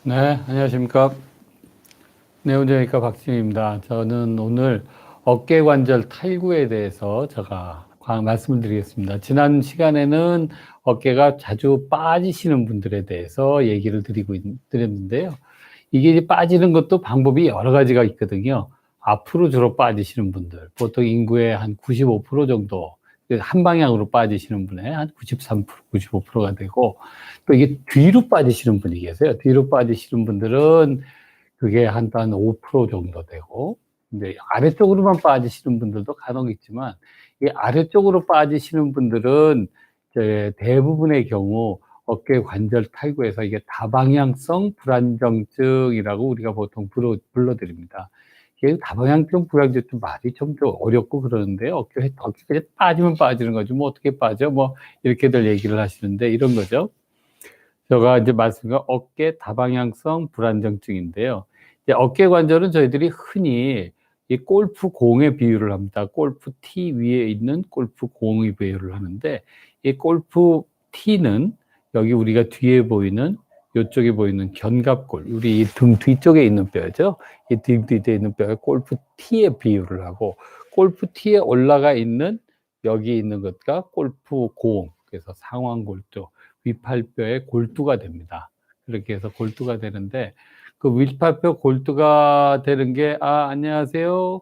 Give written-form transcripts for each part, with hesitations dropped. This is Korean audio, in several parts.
네, 안녕하십니까. 네오정형외과 박진입니다. 저는 오늘 어깨관절 탈구에 대해서 제가 말씀을 드리겠습니다. 지난 시간에는 어깨가 자주 빠지시는 분들에 대해서 얘기를 드렸는데요. 이게 이제 빠지는 것도 방법이 여러 가지가 있거든요. 앞으로 주로 빠지시는 분들, 보통 인구의 한 95% 정도, 한 방향으로 빠지시는 분의 한 93%, 95%가 되고, 또 이게 뒤로 빠지시는 분이 계세요. 뒤로 빠지시는 분들은 그게 한 5% 정도 되고, 근데 아래쪽으로만 빠지시는 분들도 간혹 있지만, 이 아래쪽으로 빠지시는 분들은 이제 대부분의 경우 어깨 관절 탈구에서 이게 다방향성 불안정증이라고 우리가 보통 불러드립니다. 이게 다방향성 불안정증 말이 좀 어렵고 그러는데요. 어깨가 그냥 빠지면 빠지는 거지, 뭐 어떻게 빠져? 뭐 이렇게들 얘기를 하시는데 이런 거죠. 제가 이제 말씀드린 어깨 다방향성 불안정증인데요. 이제 어깨 관절은 저희들이 흔히 이 골프 공에 비유를 합니다. 골프 티 위에 있는 골프 공에 비유를 하는데, 이 골프 티는 여기 우리가 뒤에 보이는, 요쪽에 보이는 견갑골, 우리 등 뒤쪽에 있는 뼈죠. 이 등 뒤에 있는 뼈에 골프 티에 비유를 하고, 골프 티에 올라가 있는 여기 있는 것과 골프 공, 그래서 상완골조, 윗팔뼈의 골두가 됩니다. 그렇게 해서 골두가 되는데, 그 윗팔뼈 골두가 되는 게, 안녕하세요.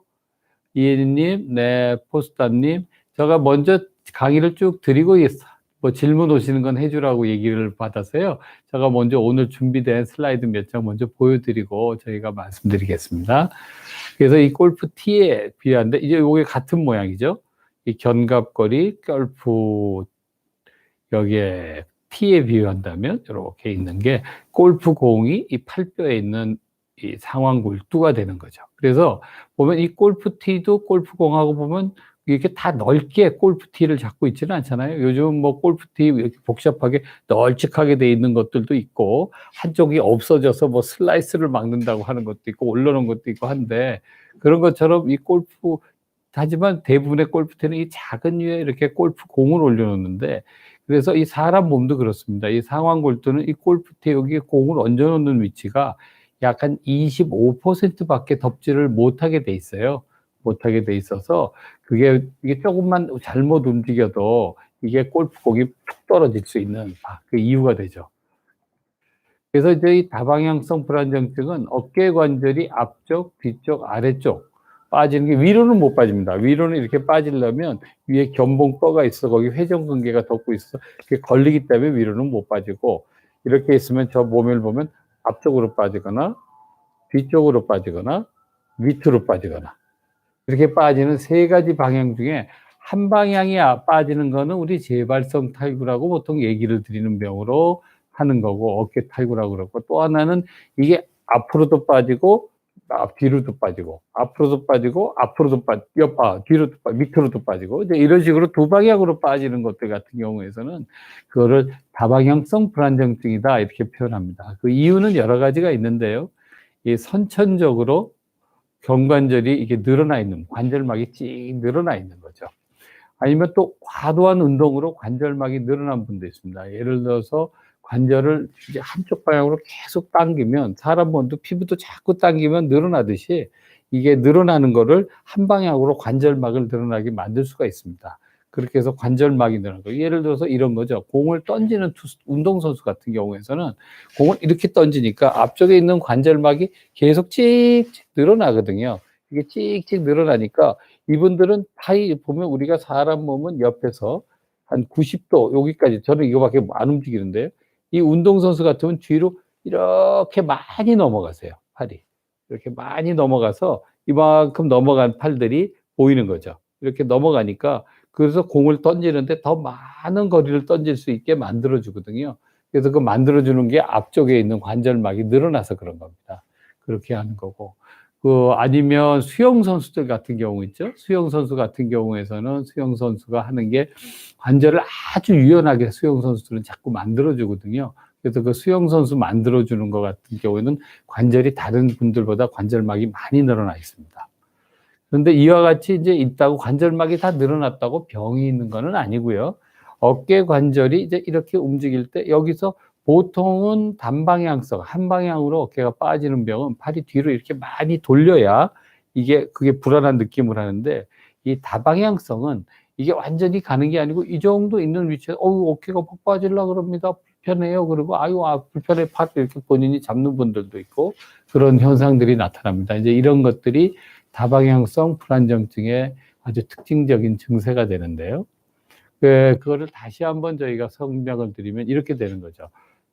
이혜리님, 네, 포스터님. 제가 먼저 강의를 쭉 드리고 뭐 질문 오시는 건 해주라고 얘기를 받아서요. 제가 먼저 오늘 준비된 슬라이드 몇 장 먼저 보여드리고 저희가 말씀드리겠습니다. 그래서 이 골프 티에 비유한데, 이제 이게 같은 모양이죠. 이 견갑골이 골프 여기에 T에 비유한다면 이렇게 있는 게 골프 공이 이 팔뼈에 있는 이 상완골두가 되는 거죠. 그래서 보면 이 골프 티도 골프 공하고 보면 이렇게 다 넓게 골프 티를 잡고 있지는 않잖아요. 요즘 뭐 골프 티 이렇게 복잡하게 널찍하게 돼 있는 것들도 있고, 한쪽이 없어져서 뭐 슬라이스를 막는다고 하는 것도 있고 올려놓은 것도 있고 한데, 그런 것처럼 이 골프, 하지만 대부분의 골프티는 이 작은 위에 이렇게 골프 공을 올려놓는데, 그래서 이 사람 몸도 그렇습니다. 이 상완골두는 이 골프티 여기에 공을 얹어놓는 위치가 약 한 25%밖에 덮지를 못하게 돼 있어요. 못하게 돼 있어서 이게 조금만 잘못 움직여도 이게 골프공이 툭 떨어질 수 있는 그 이유가 되죠. 그래서 이제 이 다방향성 불안정증은 어깨 관절이 앞쪽, 뒤쪽, 아래쪽 빠지는 게, 위로는 못 빠집니다. 위로는 이렇게 빠지려면 위에 견봉뼈가 있어, 거기 회전근개가 덮고 있어, 그게 걸리기 때문에 위로는 못 빠지고, 이렇게 있으면 저 몸을 보면 앞쪽으로 빠지거나 뒤쪽으로 빠지거나 밑으로 빠지거나, 이렇게 빠지는 세 가지 방향 중에 한 방향이 빠지는 거는 우리 재발성 탈구라고 보통 얘기를 드리는 병으로 하는 거고, 어깨 탈구라고 그러고, 또 하나는 이게 앞으로도 빠지고 뒤로도 빠지고, 앞으로도 빠지고 앞으로도 뒤로도 밑으로도 빠지고, 이제 이런 식으로 두 방향으로 빠지는 것들 같은 경우에서는 그거를 다방향성 불안정증이다 이렇게 표현합니다. 그 이유는 여러 가지가 있는데요. 이 선천적으로 경관절이 이게 늘어나 있는, 관절막이 찍 늘어나 있는 거죠. 아니면 또 과도한 운동으로 관절막이 늘어난 분도 있습니다. 예를 들어서 관절을 이제 한쪽 방향으로 계속 당기면, 사람 몸도 피부도 자꾸 당기면 늘어나듯이 이게 늘어나는 거를 한 방향으로 관절막을 늘어나게 만들 수가 있습니다. 그렇게 해서 관절막이 늘어나는 거예요. 예를 들어서 이런 거죠. 공을 던지는 운동선수 같은 경우에서는 공을 이렇게 던지니까 앞쪽에 있는 관절막이 계속 찍찍 늘어나거든요. 이게 찍찍 늘어나니까 이분들은 보면 우리가 사람 몸은 옆에서 한 90도 여기까지, 저는 이거밖에 안 움직이는데요. 이 운동선수 같으면 뒤로 이렇게 많이 넘어가세요, 팔이. 이렇게 많이 넘어가서 이만큼 넘어간 팔들이 보이는 거죠. 이렇게 넘어가니까, 그래서 공을 던지는데 더 많은 거리를 던질 수 있게 만들어 주거든요. 그래서 그 만들어 주는 게 앞쪽에 있는 관절막이 늘어나서 그런 겁니다. 그렇게 하는 거고. 아니면 수영 선수들 같은 경우 있죠. 수영 선수 같은 경우에서는 수영 선수가 하는 게 관절을 아주 유연하게 수영 선수들은 자꾸 만들어 주거든요. 그래서 그 수영 선수 만들어 주는 것 같은 경우에는 관절이 다른 분들보다 관절막이 많이 늘어나 있습니다. 그런데 이와 같이 이제 있다고 관절막이 다 늘어났다고 병이 있는 거는 아니고요. 어깨 관절이 이제 이렇게 움직일 때 여기서 보통은 단방향성, 한 방향으로 어깨가 빠지는 병은 팔이 뒤로 이렇게 많이 돌려야 그게 불안한 느낌을 하는데, 이 다방향성은 이게 완전히 가는 게 아니고 이 정도 있는 위치에서 어깨가 팍 빠지려고 그럽니다. 불편해요. 그리고 불편해. 팔을 이렇게 본인이 잡는 분들도 있고 그런 현상들이 나타납니다. 이제 이런 것들이 다방향성 불안정증의 아주 특징적인 증세가 되는데요. 그거를 다시 한번 저희가 설명을 드리면 이렇게 되는 거죠.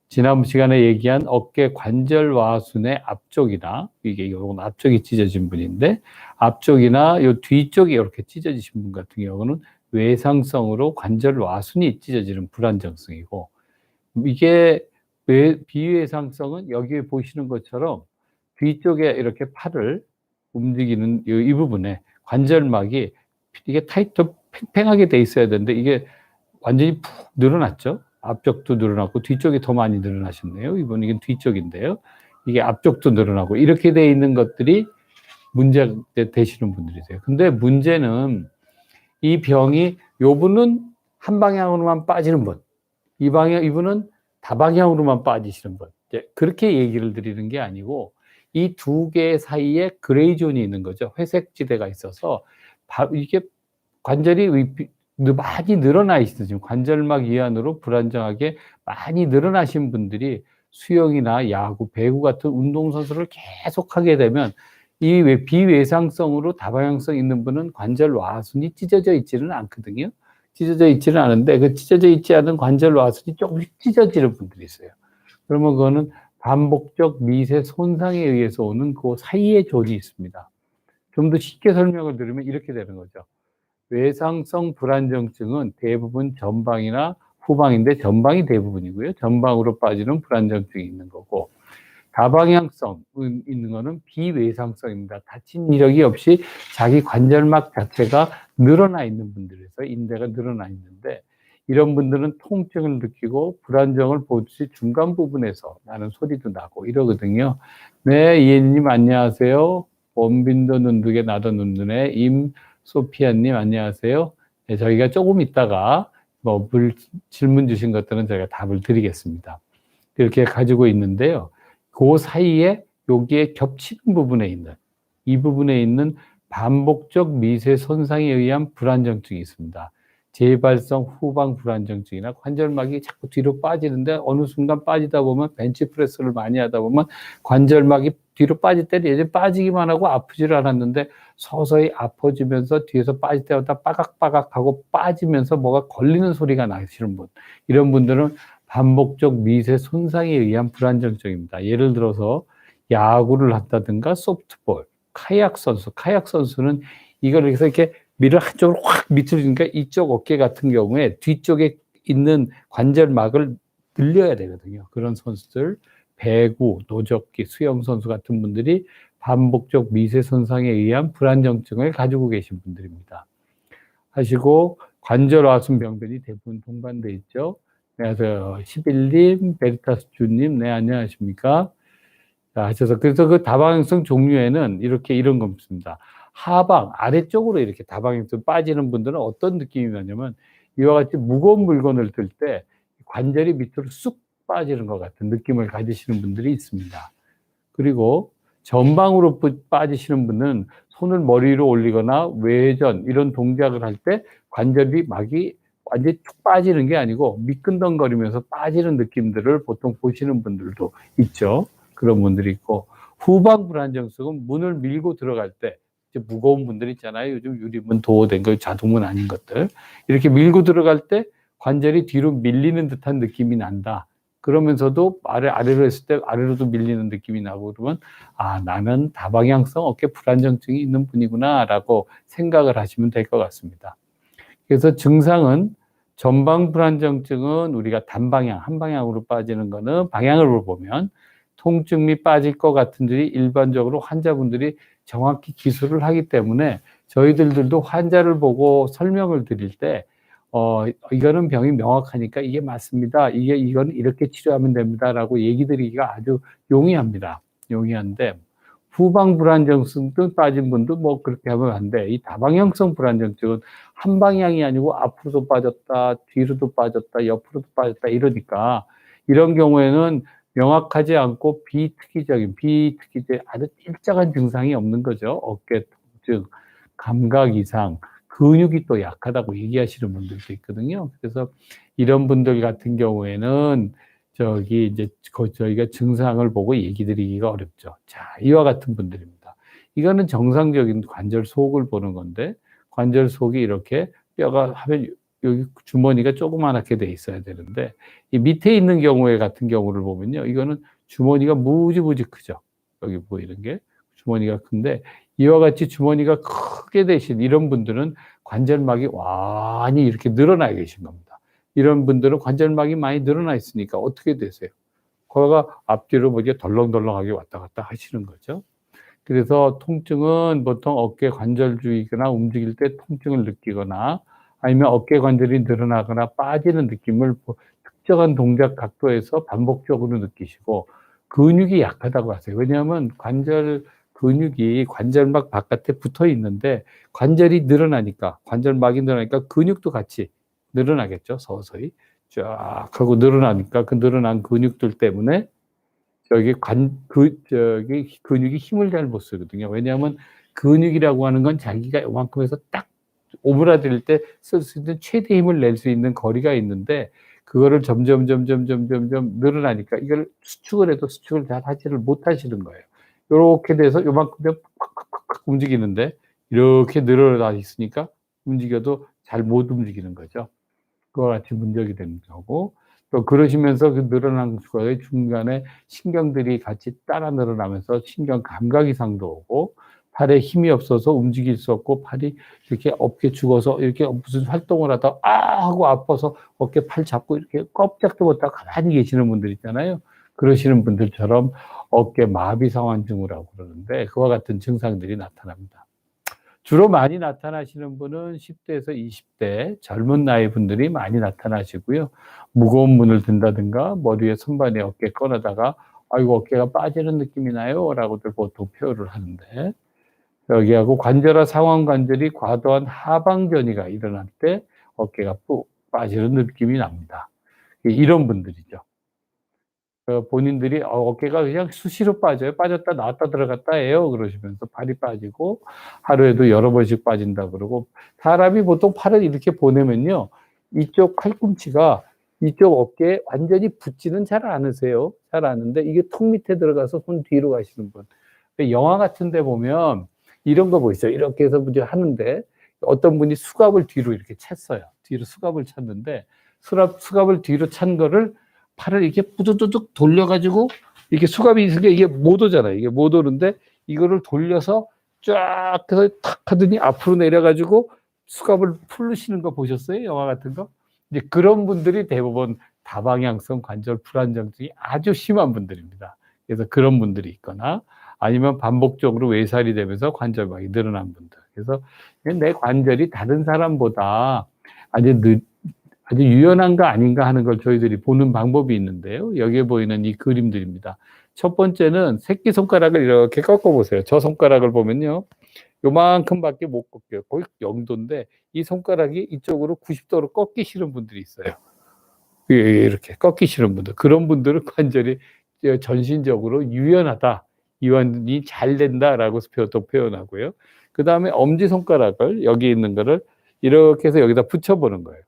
지난 시간에 얘기한 어깨 관절와순의 앞쪽이나, 이건 앞쪽이 찢어진 분인데, 앞쪽이나 요 뒤쪽이 이렇게 찢어지신 분 같은 경우는 외상성으로 관절와순이 찢어지는 불안정성이고, 이게 비외상성은 여기 보시는 것처럼 뒤쪽에 이렇게 팔을 움직이는 이 부분에 관절막이 이게 타이트 팽팽하게 돼 있어야 되는데 이게 완전히 푹 늘어났죠. 앞쪽도 늘어났고 뒤쪽이 더 많이 늘어나셨네요. 이건 뒤쪽인데요. 이게 앞쪽도 늘어나고 이렇게 돼 있는 것들이 문제 되시는 분들이세요. 근데 문제는 이 병이, 요분은 한 방향으로만 빠지는 분, 이분은 다방향으로만 빠지시는 분. 이제 그렇게 얘기를 드리는 게 아니고 이 두 개 사이에 그레이 존이 있는 거죠. 회색 지대가 있어서 이게 관절이 많이 늘어나 있어요. 지금 관절막 이완으로 불안정하게 많이 늘어나신 분들이 수영이나 야구, 배구 같은 운동선수를 계속 하게 되면 이 비외상성으로 다방향성 있는 분은 관절 와순이 찢어져 있지는 않거든요. 찢어져 있지는 않은데 그 찢어져 있지 않은 관절 와순이 조금씩 찢어지는 분들이 있어요. 그러면 그거는 반복적 미세 손상에 의해서 오는 그 사이에 존이 있습니다. 좀 더 쉽게 설명을 드리면 이렇게 되는 거죠. 외상성 불안정증은 대부분 전방이나 후방인데 전방이 대부분이고요. 전방으로 빠지는 불안정증이 있는 거고, 다방향성 있는 거는 비외상성입니다. 다친 이력이 없이 자기 관절막 자체가 늘어나 있는 분들에서 인대가 늘어나 있는데, 이런 분들은 통증을 느끼고 불안정을 보듯이 중간 부분에서 나는 소리도 나고 이러거든요. 네, 이혜님 안녕하세요. 원빈도 눈두개 나도 눈두네. 임소피아님 안녕하세요. 네, 저희가 조금 있다가 질문 주신 것들은 저희가 답을 드리겠습니다. 이렇게 가지고 있는데요. 그 사이에 여기에 겹치는 부분에 있는, 이 부분에 있는 반복적 미세 손상에 의한 불안정증이 있습니다. 재발성 후방 불안정증이나 관절막이 자꾸 뒤로 빠지는데 어느 순간 빠지다 보면 벤치프레스를 많이 하다 보면 관절막이 뒤로 빠질 때는 예전에 빠지기만 하고 아프지를 않았는데 서서히 아파지면서 뒤에서 빠질 때마다 빠각빠각하고 빠지면서 뭐가 걸리는 소리가 나시는 분, 이런 분들은 반복적 미세 손상에 의한 불안정증입니다. 예를 들어서 야구를 한다든가 소프트볼, 카약 선수는 이걸 이렇게 밀을 한쪽으로 확 밑으니까 이쪽 어깨 같은 경우에 뒤쪽에 있는 관절막을 늘려야 되거든요. 그런 선수들, 배구, 노젓기, 수영 선수 같은 분들이 반복적 미세 손상에 의한 불안정증을 가지고 계신 분들입니다. 하시고 관절화순 병변이 대부분 동반돼 있죠. 안녕하세요. 11님, 베리타스 주님, 네, 안녕하십니까. 자, 하셔서, 그래서 그 다방향성 종류에는 이런 거 있습니다. 하방, 아래쪽으로 이렇게 다방향성 빠지는 분들은 어떤 느낌이 나냐면, 이와 같이 무거운 물건을 들 때 관절이 밑으로 쑥 빠지는 것 같은 느낌을 가지시는 분들이 있습니다. 그리고 전방으로 빠지시는 분은 손을 머리 위로 올리거나 외전, 이런 동작을 할 때 관절이 막이 완전히 쭉 빠지는 게 아니고 미끈덩거리면서 빠지는 느낌들을 보통 보시는 분들도 있죠. 그런 분들이 있고, 후방 불안정성은 문을 밀고 들어갈 때 무거운 분들 있잖아요. 요즘 유리문 도어된 거, 자동문 아닌 것들. 이렇게 밀고 들어갈 때 관절이 뒤로 밀리는 듯한 느낌이 난다. 그러면서도 아래로 했을 때 아래로도 밀리는 느낌이 나고 그러면 나는 다방향성 어깨 불안정증이 있는 분이구나 라고 생각을 하시면 될 것 같습니다. 그래서 증상은 전방 불안정증은 우리가 단방향, 한 방향으로 빠지는 거는 방향으로 보면 통증이 빠질 것 같은 들이 일반적으로 환자분들이 정확히 기술을 하기 때문에 저희들도 환자를 보고 설명을 드릴 때 이거는 병이 명확하니까 이게 맞습니다. 이건 이렇게 치료하면 됩니다라고 얘기 드리기가 아주 용이합니다. 용이한데 후방 불안정증 빠진 분도 뭐 그렇게 하면 안 돼. 이 다방향성 불안정증은 한 방향이 아니고 앞으로도 빠졌다, 뒤로도 빠졌다, 옆으로도 빠졌다 이러니까 이런 경우에는 명확하지 않고 비특이적 아주 일정한 증상이 없는 거죠. 어깨 통증, 감각 이상, 근육이 또 약하다고 얘기하시는 분들도 있거든요. 그래서 이런 분들 같은 경우에는 이제 저희가 증상을 보고 얘기 드리기가 어렵죠. 자, 이와 같은 분들입니다. 이거는 정상적인 관절 속을 보는 건데, 관절 속이 이렇게 뼈가 하면 여기 주머니가 조그맣게 돼 있어야 되는데, 이 밑에 있는 경우에 같은 경우를 보면요, 이거는 주머니가 무지무지 크죠. 여기 보이는 게 주머니가 큰데, 이와 같이 주머니가 크게 되신 이런 분들은 관절막이 많이 이렇게 늘어나 계신 겁니다. 이런 분들은 관절막이 많이 늘어나 있으니까 어떻게 되세요? 거가 앞뒤로 뭐 이게 덜렁덜렁하게 왔다 갔다 하시는 거죠. 그래서 통증은 보통 어깨 관절 주이거나 움직일 때 통증을 느끼거나 아니면 어깨 관절이 늘어나거나 빠지는 느낌을 특정한 동작 각도에서 반복적으로 느끼시고 근육이 약하다고 하세요. 왜냐하면 근육이 관절막 바깥에 붙어 있는데 관절이 늘어나니까 관절막이 늘어나니까 근육도 같이 늘어나겠죠. 서서히 쫙 하고 늘어나니까 그 늘어난 근육들 때문에 근육이 힘을 잘 못 쓰거든요. 왜냐하면 근육이라고 하는 건 자기가 요만큼에서 딱 오므라들 때 쓸 수 있는 최대 힘을 낼 수 있는 거리가 있는데 그거를 점점 늘어나니까 이걸 수축을 해도 수축을 잘 하지를 못하시는 거예요. 요렇게 돼서 요만큼 되면 콱콱콱콱 움직이는데 이렇게 늘어나 있으니까 움직여도 잘 못 움직이는 거죠. 그와 같이 문제가 되는 거고 또 그러시면서 그 늘어난 거에 중간에 신경들이 같이 따라 늘어나면서 신경 감각 이상도 오고 팔에 힘이 없어서 움직일 수 없고 팔이 이렇게 어깨 죽어서 이렇게 무슨 활동을 하다가 아 하고 아파서 어깨 팔 잡고 이렇게 꼼짝도 못하고 가만히 계시는 분들 있잖아요. 그러시는 분들처럼 어깨 마비 상환 증후라고 그러는데 그와 같은 증상들이 나타납니다. 주로 많이 나타나시는 분은 10대에서 20대 젊은 나이 분들이 많이 나타나시고요. 무거운 문을 든다든가 머리에 손바닥에 어깨 꺼내다가 아이고 어깨가 빠지는 느낌이 나요 라고들 보통 표현을 하는데 여기하고 관절화 상완관절이 과도한 하방 전이가 일어날 때 어깨가 푹 빠지는 느낌이 납니다. 이런 분들이죠. 본인들이 어깨가 그냥 수시로 빠져요. 빠졌다 나왔다 들어갔다 해요. 그러시면서 팔이 빠지고 하루에도 여러 번씩 빠진다 그러고 사람이 보통 팔을 이렇게 보내면요. 이쪽 팔꿈치가 이쪽 어깨에 완전히 붙지는 잘 않으세요. 잘 않은데 이게 턱 밑에 들어가서 손 뒤로 가시는 분. 영화 같은 데 보면 이런 거 보이죠. 이렇게 해서 하는데 어떤 분이 수갑을 뒤로 이렇게 찼어요. 뒤로 수갑을 찼는데 수갑을 뒤로 찬 거를 팔을 이렇게 뿌두두둑 돌려가지고 이렇게 수갑이 있으니까 이게 못 오잖아요. 이게 못 오는데 이거를 돌려서 쫙 해서 탁 하더니 앞으로 내려가지고 수갑을 풀으시는 거 보셨어요? 영화 같은 거? 이제 그런 분들이 대부분 다방향성 관절 불안정증이 아주 심한 분들입니다. 그래서 그런 분들이 있거나 아니면 반복적으로 외살이 되면서 관절막이 늘어난 분들. 그래서 내 관절이 다른 사람보다 아주 유연한가 아닌가 하는 걸 저희들이 보는 방법이 있는데요. 여기에 보이는 이 그림들입니다. 첫 번째는 새끼손가락을 이렇게 꺾어보세요. 저 손가락을 보면요. 요만큼밖에 못 꺾여요. 거의 0도인데 이 손가락이 이쪽으로 90도로 꺾이시는 분들이 있어요. 이렇게 꺾이시는 분들. 그런 분들은 관절이 전신적으로 유연하다. 이완이 잘 된다라고 또 표현하고요. 그 다음에 엄지손가락을 여기 있는 거를 이렇게 해서 여기다 붙여보는 거예요.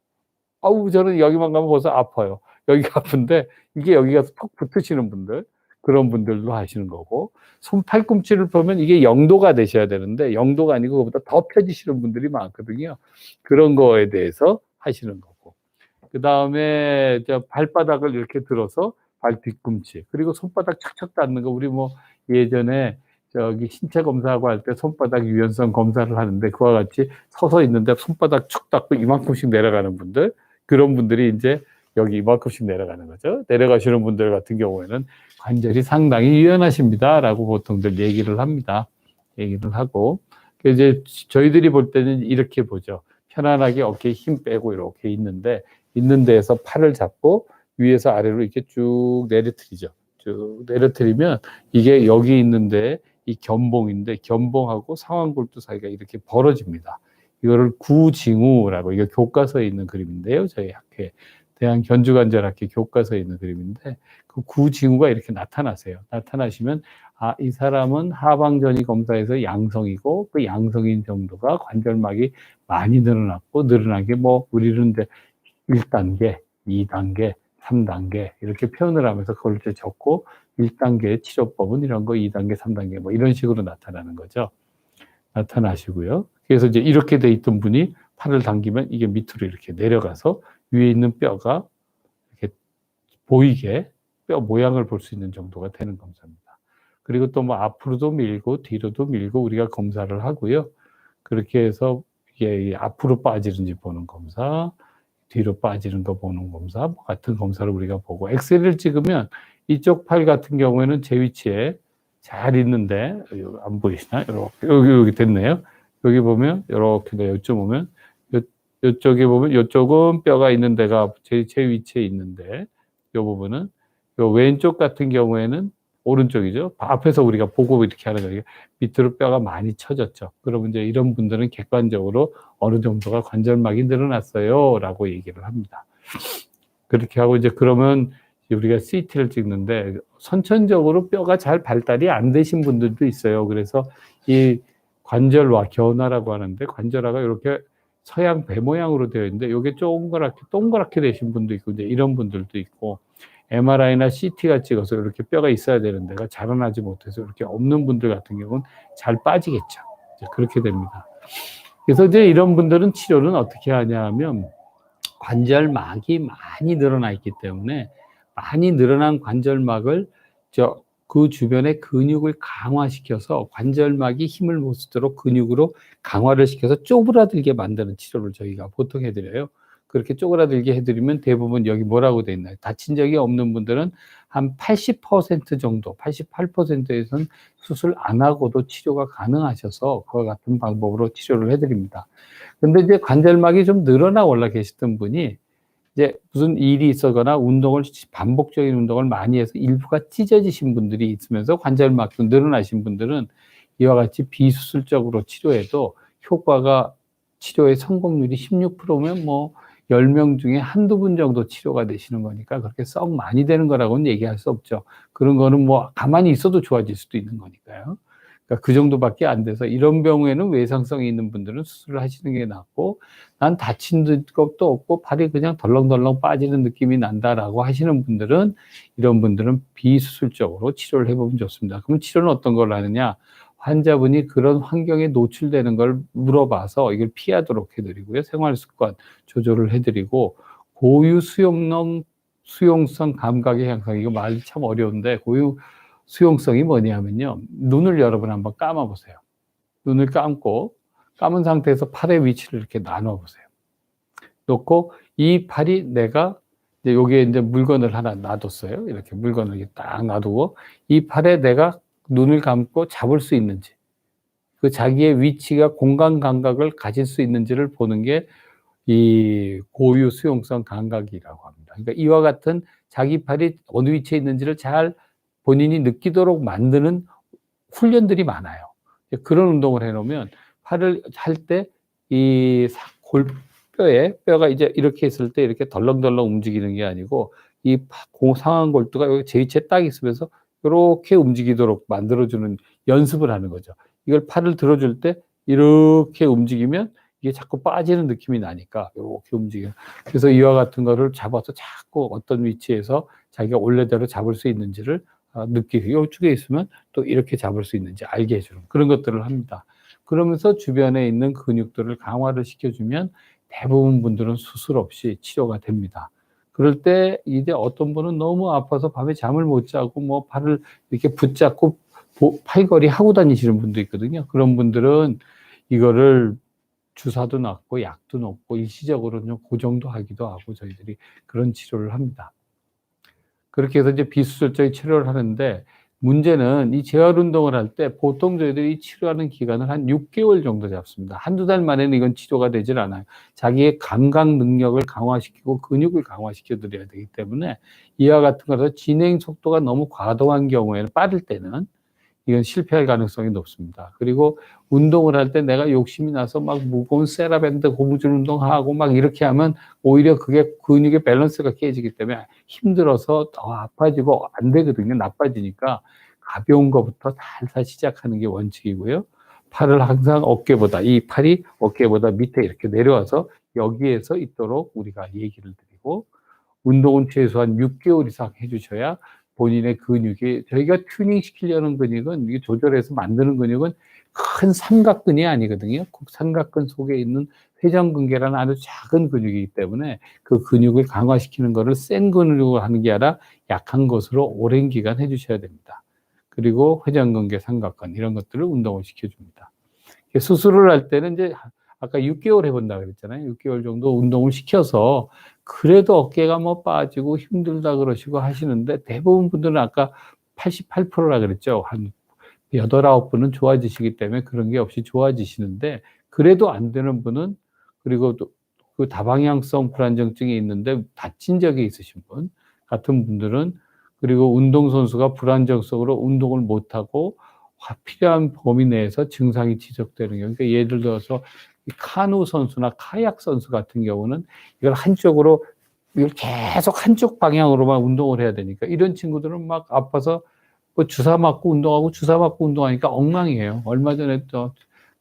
아우 저는 여기만 가면 벌써 아파요. 여기가 아픈데 이게 여기 가서 톡 붙으시는 분들 그런 분들도 하시는 거고 손 팔꿈치를 보면 이게 0도가 되셔야 되는데 0도가 아니고 그보다 더 펴지시는 분들이 많거든요. 그런 거에 대해서 하시는 거고 그다음에 발바닥을 이렇게 들어서 발 뒤꿈치 그리고 손바닥 착착 닿는 거 우리 뭐 예전에 신체 검사하고 할 때 손바닥 유연성 검사를 하는데 그와 같이 서서 있는데 손바닥 축 닿고 이만큼씩 내려가는 분들 그런 분들이 이제 여기 이만큼씩 내려가는 거죠. 내려가시는 분들 같은 경우에는 관절이 상당히 유연하십니다라고 보통들 얘기를 합니다. 얘기를 하고 이제 저희들이 볼 때는 이렇게 보죠. 편안하게 어깨에 힘 빼고 이렇게 있는 데에서 팔을 잡고 위에서 아래로 이렇게 쭉 내려뜨리죠. 쭉 내려뜨리면 이게 여기 있는데 이 견봉인데 견봉하고 상완골두 사이가 이렇게 벌어집니다. 이거를 구징후라고 이게 교과서에 있는 그림인데요. 저희 학회 대한견주관절학회 교과서에 있는 그림인데 그 구징후가 이렇게 나타나세요. 나타나시면 이 사람은 하방전이 검사에서 양성이고 그 양성인 정도가 관절막이 많이 늘어났고 늘어난 게 뭐 우리는 이제 1단계, 2단계, 3단계 이렇게 표현을 하면서 그걸 이제 적고 1단계 치료법은 이런 거, 2단계, 3단계 뭐 이런 식으로 나타나는 거죠. 나타나시고요. 그래서 이제 이렇게 돼 있던 분이 팔을 당기면 이게 밑으로 이렇게 내려가서 위에 있는 뼈가 이렇게 보이게 뼈 모양을 볼 수 있는 정도가 되는 검사입니다. 그리고 또 뭐 앞으로도 밀고 뒤로도 밀고 우리가 검사를 하고요. 그렇게 해서 이게 앞으로 빠지는지 보는 검사, 뒤로 빠지는 거 보는 검사, 뭐 같은 검사를 우리가 보고 엑스레이를 찍으면 이쪽 팔 같은 경우에는 제 위치에 잘 있는데 안 보이시나? 이렇게 여기 됐네요. 여기 보면 이렇게 요쪽 보면 요쪽에 보면 요쪽은 뼈가 있는 데가 제 위치에 있는데 요 부분은 요 왼쪽 같은 경우에는 오른쪽이죠. 앞에서 우리가 보고 이렇게 하는 거예요. 밑으로 뼈가 많이 처졌죠. 그러면 이제 이런 분들은 객관적으로 어느 정도가 관절막이 늘어났어요라고 얘기를 합니다. 그렇게 하고 이제 그러면 우리가 CT를 찍는데 선천적으로 뼈가 잘 발달이 안 되신 분들도 있어요. 그래서 이 관절화, 견화라고 하는데 관절화가 이렇게 서양 배 모양으로 되어 있는데 이게 동그랗게 되신 분도 있고 이제 이런 분들도 있고 MRI나 CT가 찍어서 이렇게 뼈가 있어야 되는 데가 자라나지 못해서 이렇게 없는 분들 같은 경우는 잘 빠지겠죠. 이제 그렇게 됩니다. 그래서 이제 이런 분들은 치료는 어떻게 하냐 하면 관절막이 많이 늘어나 있기 때문에 많이 늘어난 관절막을 그 주변의 근육을 강화시켜서 관절막이 힘을 못 쓰도록 근육으로 강화를 시켜서 쪼그라들게 만드는 치료를 저희가 보통 해드려요. 그렇게 쪼그라들게 해드리면 대부분 여기 뭐라고 돼 있나요? 다친 적이 없는 분들은 한 80% 정도, 88%에서는 수술 안 하고도 치료가 가능하셔서 그와 같은 방법으로 치료를 해드립니다. 근데 이제 관절막이 좀 늘어나 올라 계시던 분이 이제 무슨 일이 있거나 반복적인 운동을 많이 해서 일부가 찢어지신 분들이 있으면서 관절막도 늘어나신 분들은 이와 같이 비수술적으로 치료해도 치료의 성공률이 16%면 뭐 10명 중에 한두 분 정도 치료가 되시는 거니까 그렇게 썩 많이 되는 거라고는 얘기할 수 없죠. 그런 거는 뭐 가만히 있어도 좋아질 수도 있는 거니까요. 그러니까 그 정도밖에 안 돼서 이런 경우에는 외상성이 있는 분들은 수술을 하시는 게 낫고 난 다친 것도 없고 팔이 그냥 덜렁덜렁 빠지는 느낌이 난다라고 하시는 분들은 이런 분들은 비수술적으로 치료를 해보면 좋습니다. 그럼 치료는 어떤 걸 하느냐? 환자분이 그런 환경에 노출되는 걸 물어봐서 이걸 피하도록 해드리고요. 생활습관 조절을 해드리고 고유 수용성 감각의 향상, 이거 말이 참 어려운데 고유 수용성이 뭐냐면요. 눈을 여러분 한번 감아보세요. 눈을 감은 상태에서 팔의 위치를 이렇게 나눠보세요. 놓고 이 팔이 내가 이제 여기에 이제 물건을 하나 놔뒀어요. 이렇게 물건을 이렇게 딱 놔두고 이 팔에 내가 눈을 감고 잡을 수 있는지, 그 자기의 위치가 공간 감각을 가질 수 있는지를 보는 게 이 고유 수용성 감각이라고 합니다. 그러니까 이와 같은 자기 팔이 어느 위치에 있는지를 잘 본인이 느끼도록 만드는 훈련들이 많아요. 그런 운동을 해놓으면 팔을 할 때 이 뼈가 이제 이렇게 있을 때 이렇게 덜렁덜렁 움직이는 게 아니고 이 상한 골두가 여기 제 위치에 딱 있으면서 이렇게 움직이도록 만들어주는 연습을 하는 거죠. 이걸 팔을 들어줄 때 이렇게 움직이면 이게 자꾸 빠지는 느낌이 나니까 이렇게 움직여요. 그래서 이와 같은 거를 잡아서 자꾸 어떤 위치에서 자기가 원래대로 잡을 수 있는지를 느끼고 이쪽에 있으면 또 이렇게 잡을 수 있는지 알게 해주는 그런 것들을 합니다. 그러면서 주변에 있는 근육들을 강화를 시켜주면 대부분 분들은 수술 없이 치료가 됩니다. 그럴 때 이제 어떤 분은 너무 아파서 밤에 잠을 못 자고 뭐 팔을 이렇게 붙잡고 팔걸이 하고 다니시는 분도 있거든요. 그런 분들은 이거를 주사도 놨고 약도 놓고 일시적으로 좀 고정도 하기도 하고 저희들이 그런 치료를 합니다. 그렇게 해서 이제 비수술적인 치료를 하는데 문제는 이 재활 운동을 할 때 보통 저희들이 치료하는 기간을 한 6개월 정도 잡습니다. 한두 달 만에는 이건 치료가 되질 않아요. 자기의 감각 능력을 강화시키고 근육을 강화시켜 드려야 되기 때문에 이와 같은 거라서 진행 속도가 너무 과도한 경우에는 빠를 때는 이건 실패할 가능성이 높습니다. 그리고 운동을 할 때 내가 욕심이 나서 막 무거운 세라밴드 고무줄 운동하고 막 이렇게 하면 오히려 그게 근육의 밸런스가 깨지기 때문에 힘들어서 더 아파지고 안 되거든요. 나빠지니까 가벼운 것부터 살살 시작하는 게 원칙이고요. 팔을 항상 어깨보다, 이 팔이 어깨보다 밑에 이렇게 내려와서 여기에서 있도록 우리가 얘기를 드리고, 운동은 최소한 6개월 이상 해주셔야 본인의 근육이, 저희가 튜닝 시키려는 근육은, 이게 조절해서 만드는 근육은 큰 삼각근이 아니거든요. 삼각근 속에 있는 회전근개라는 아주 작은 근육이기 때문에 그 근육을 강화시키는 것을 센 근육으로 하는 게 아니라 약한 것으로 오랜 기간 해주셔야 됩니다. 그리고 회전근개, 삼각근 이런 것들을 운동을 시켜줍니다. 수술을 할 때는 이제 아까 6개월 해본다 그랬잖아요. 6개월 정도 운동을 시켜서 그래도 어깨가 뭐 빠지고 힘들다 그러시고 하시는데, 대부분 분들은 아까 88%라 그랬죠. 한 8, 9분은 좋아지시기 때문에 그런 게 없이 좋아지시는데, 그래도 안 되는 분은, 그리고 또 그 다방향성 불안정증이 있는데 다친 적이 있으신 분 같은 분들은, 그리고 운동선수가 불안정성으로 운동을 못하고 필요한 범위 내에서 증상이 지속되는 경우, 그러니까 예를 들어서 카누 선수나 카약 선수 같은 경우는 이걸 한쪽으로, 이걸 계속 한쪽 방향으로만 운동을 해야 되니까, 이런 친구들은 막 아파서 뭐 주사 맞고 운동하고 주사 맞고 운동하니까 엉망이에요. 얼마 전에 또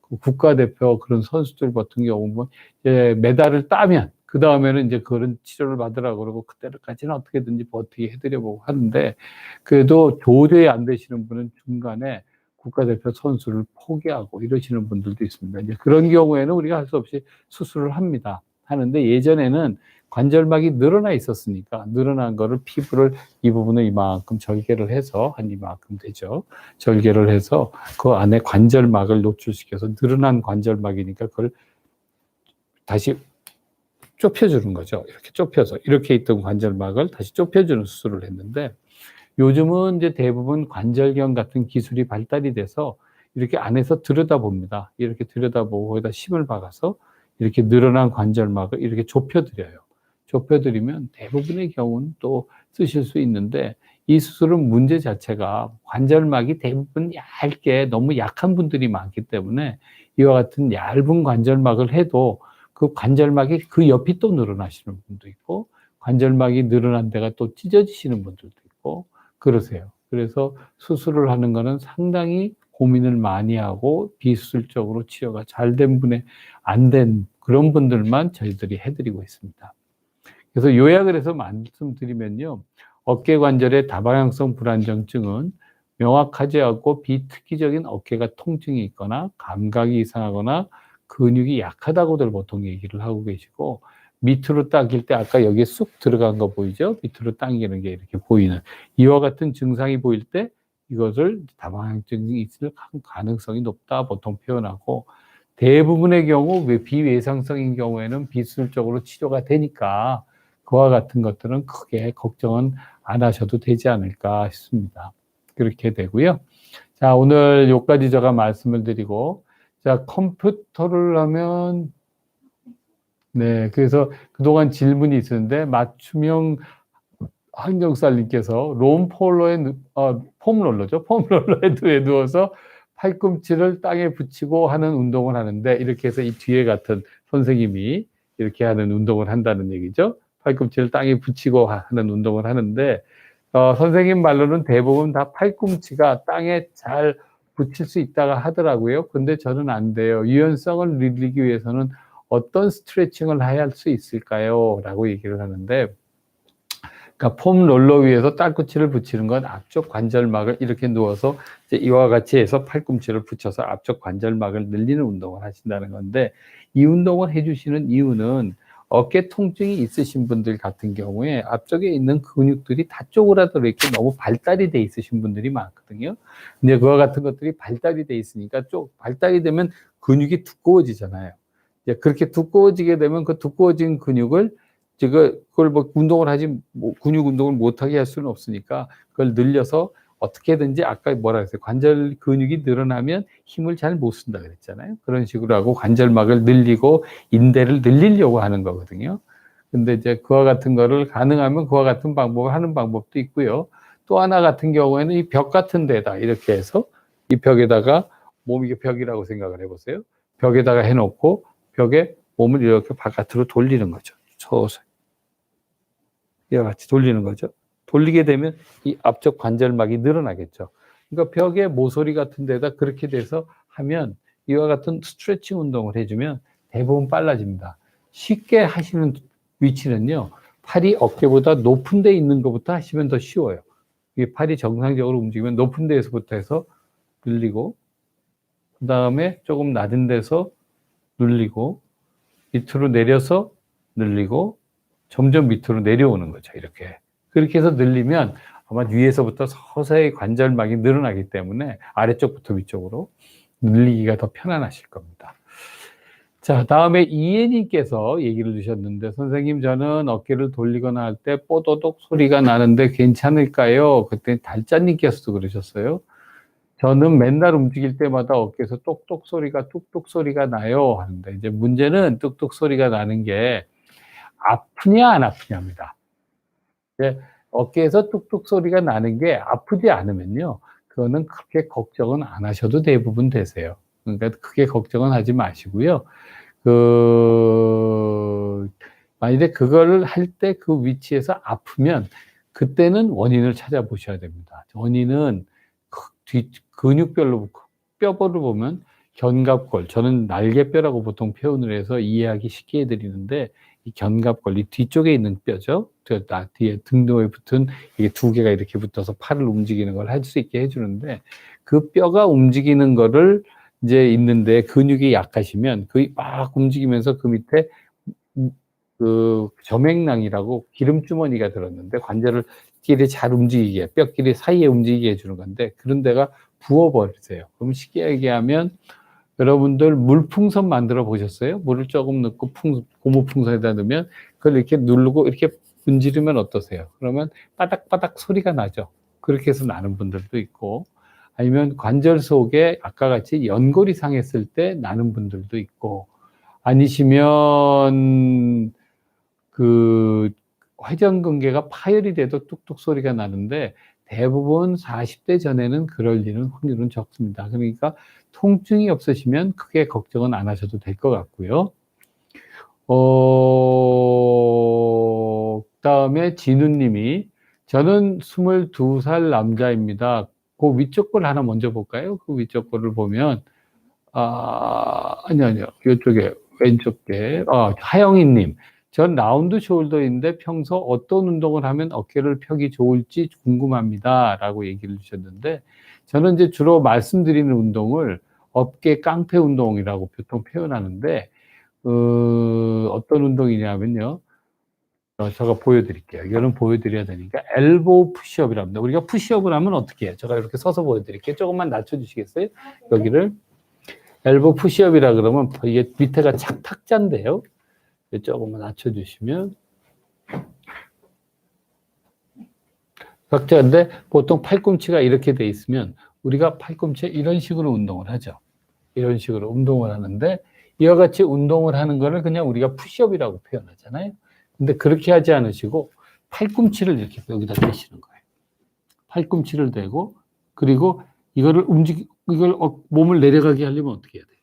국가대표 그런 선수들 같은 경우 뭐 이제 메달을 따면 그 다음에는 이제 그런 치료를 받으라고 그러고, 그때까지는 어떻게든지 버티게 해드려보고 하는데, 그래도 도저히 안 되시는 분은 중간에 국가대표 선수를 포기하고 이러시는 분들도 있습니다. 이제 그런 경우에는 우리가 할 수 없이 수술을 합니다. 하는데, 예전에는 관절막이 늘어나 있었으니까 늘어난 거를, 피부를 이 부분을 이만큼 절개를 해서, 한 이만큼 되죠. 절개를 해서 그 안에 관절막을 노출시켜서, 늘어난 관절막이니까 그걸 다시 좁혀주는 거죠. 이렇게 좁혀서, 이렇게 있던 관절막을 다시 좁혀주는 수술을 했는데, 요즘은 이제 대부분 관절경 같은 기술이 발달이 돼서 이렇게 안에서 들여다봅니다. 이렇게 들여다보고 거기다 심을 박아서 이렇게 늘어난 관절막을 이렇게 좁혀드려요. 좁혀드리면 대부분의 경우는 또 쓰실 수 있는데, 이 수술은 문제 자체가 관절막이 대부분 얇게, 너무 약한 분들이 많기 때문에 이와 같은 얇은 관절막을 해도 그 관절막이 그 옆이 또 늘어나시는 분도 있고, 관절막이 늘어난 데가 또 찢어지시는 분들도 있고 그러세요. 그래서 수술을 하는 거는 상당히 고민을 많이 하고 비수술적으로 치료가 잘 된 분에 안 된 그런 분들만 저희들이 해드리고 있습니다. 그래서 요약을 해서 말씀드리면요, 어깨 관절의 다방향성 불안정증은 명확하지 않고 비특기적인 어깨가 통증이 있거나 감각이 이상하거나 근육이 약하다고들 보통 얘기를 하고 계시고, 밑으로 당길 때 아까 여기에 쑥 들어간 거 보이죠? 밑으로 당기는 게 이렇게 보이는, 이와 같은 증상이 보일 때 이것을 다방향증이 있을 가능성이 높다 보통 표현하고, 대부분의 경우 비외상성인 경우에는 비수술적으로 치료가 되니까 그와 같은 것들은 크게 걱정은 안 하셔도 되지 않을까 싶습니다. 그렇게 되고요. 자, 오늘 여기까지 제가 말씀을 드리고, 자, 컴퓨터를 하면, 네, 그래서 그동안 질문이 있었는데, 맞춤형 한정살님께서 폼롤러에 폼롤러에 누워서 팔꿈치를 땅에 붙이고 하는 운동을 하는데, 이렇게 해서 이 뒤에 같은 선생님이 이렇게 하는 운동을 한다는 얘기죠. 팔꿈치를 땅에 붙이고 하는 운동을 하는데, 선생님 말로는 대부분 다 팔꿈치가 땅에 잘 붙일 수 있다가 하더라고요. 근데 저는 안 돼요. 유연성을 늘리기 위해서는 어떤 스트레칭을 해야 할 수 있을까요? 라고 얘기를 하는데, 그러니까 폼 롤러 위에서 딸꾹질을 붙이는 건 앞쪽 관절막을 이렇게 누워서 이제 이와 같이 해서 팔꿈치를 붙여서 앞쪽 관절막을 늘리는 운동을 하신다는 건데, 이 운동을 해주시는 이유는 어깨 통증이 있으신 분들 같은 경우에 앞쪽에 있는 근육들이 다 쪼그라들어 이렇게 너무 발달이 돼 있으신 분들이 많거든요. 근데 그와 같은 것들이 발달이 돼 있으니까 발달이 되면 근육이 두꺼워지잖아요. 이제 그렇게 두꺼워지게 되면 그 두꺼워진 근육을, 그걸 뭐 운동을 하지, 뭐 근육 운동을 못하게 할 수는 없으니까 그걸 늘려서 어떻게든지, 아까 뭐라 그랬어요? 관절 근육이 늘어나면 힘을 잘 못 쓴다 그랬잖아요. 그런 식으로 하고 관절막을 늘리고 인대를 늘리려고 하는 거거든요. 근데 이제 그와 같은 거를 가능하면 그와 같은 방법을 하는 방법도 있고요. 또 하나 같은 경우에는 이 벽 같은 데다 이렇게 해서 이 벽에다가 몸이 벽이라고 생각을 해보세요. 벽에다가 해놓고 벽에 몸을 이렇게 바깥으로 돌리는 거죠. 서서히. 이와 같이 돌리는 거죠. 돌리게 되면 이 앞쪽 관절막이 늘어나겠죠. 그러니까 벽에 모서리 같은 데다 그렇게 돼서 하면 이와 같은 스트레칭 운동을 해주면 대부분 빨라집니다. 쉽게 하시는 위치는요, 팔이 어깨보다 높은 데 있는 것부터 하시면 더 쉬워요. 이 팔이 정상적으로 움직이면 높은 데에서부터 해서 늘리고, 그 다음에 조금 낮은 데서 눌리고, 밑으로 내려서 늘리고, 점점 밑으로 내려오는 거죠. 이렇게. 그렇게 해서 늘리면 아마 위에서부터 서서히 관절막이 늘어나기 때문에 아래쪽부터 위쪽으로 늘리기가 더 편안하실 겁니다. 자, 다음에 이혜님께서 얘기를 주셨는데, 선생님, 저는 어깨를 돌리거나 할 때 뽀도독 소리가 나는데 괜찮을까요? 그때 달짜님께서도 그러셨어요. 저는 맨날 움직일 때마다 어깨에서 똑똑 소리가, 뚝뚝 소리가 나요. 하는데, 이제 문제는 뚝뚝 소리가 나는 게 아프냐, 안 아프냐입니다. 이제 어깨에서 뚝뚝 소리가 나는 게 아프지 않으면요, 그거는 그렇게 걱정은 안 하셔도 대부분 되세요. 그러니까 크게 걱정은 하지 마시고요. 만약에 그거를 할 때 그 위치에서 아프면 그때는 원인을 찾아보셔야 됩니다. 원인은 근육별로, 뼈를 보면 견갑골, 저는 날개뼈라고 보통 표현을 해서 이해하기 쉽게 해드리는데, 이 견갑골, 이 뒤쪽에 있는 뼈죠. 뒤에 등도에 붙은 이게 두 개가 이렇게 붙어서 팔을 움직이는 걸 할 수 있게 해주는데, 그 뼈가 움직이는 거를 이제 있는데 근육이 약하시면 그 막 움직이면서 그 밑에 그 점액낭이라고 기름주머니가 들었는데 관절을 끼리 잘 움직이게, 뼈끼리 사이에 움직이게 해주는 건데 그런 데가 부어버리세요. 그럼 쉽게 얘기하면 여러분들 물풍선 만들어 보셨어요? 물을 조금 넣고 고무풍선에다 넣으면 그걸 이렇게 누르고 이렇게 문지르면 어떠세요? 그러면 바닥바닥 소리가 나죠. 그렇게 해서 나는 분들도 있고, 아니면 관절 속에 아까 같이 연골이 상했을 때 나는 분들도 있고, 아니시면 그 회전근개가 파열이 돼도 뚝뚝 소리가 나는데 대부분 40대 전에는 그럴 일은 확률은 적습니다. 그러니까 통증이 없으시면 크게 걱정은 안 하셔도 될 것 같고요. 그다음에 진우님이, 저는 22살 남자입니다. 그 위쪽 걸 하나 먼저 볼까요? 그 위쪽 거를 보면, 아니요. 이쪽에, 왼쪽 게, 하영희님. 전 라운드 숄더인데 평소 어떤 운동을 하면 어깨를 펴기 좋을지 궁금합니다. 라고 얘기를 주셨는데, 저는 이제 주로 말씀드리는 운동을 어깨 깡패 운동이라고 보통 표현하는데, 어떤 운동이냐면요. 제가 보여드릴게요. 이거는 보여드려야 되니까 엘보우 푸시업이랍니다. 우리가 푸시업을 하면 어떻게 해요? 제가 이렇게 서서 보여드릴게요. 조금만 낮춰주시겠어요? 여기를. 엘보 푸시업이라 그러면 이게 밑에가 탁자인데요. 조금만 낮춰주시면. 탁자인데 보통 팔꿈치가 이렇게 돼 있으면 우리가 팔꿈치에 이런 식으로 운동을 하죠. 이런 식으로 운동을 하는데 이와 같이 운동을 하는 거를 그냥 우리가 푸시업이라고 표현하잖아요. 근데 그렇게 하지 않으시고 팔꿈치를 이렇게 여기다 대시는 거예요. 팔꿈치를 대고, 그리고 이걸 몸을 내려가게 하려면 어떻게 해야 돼요?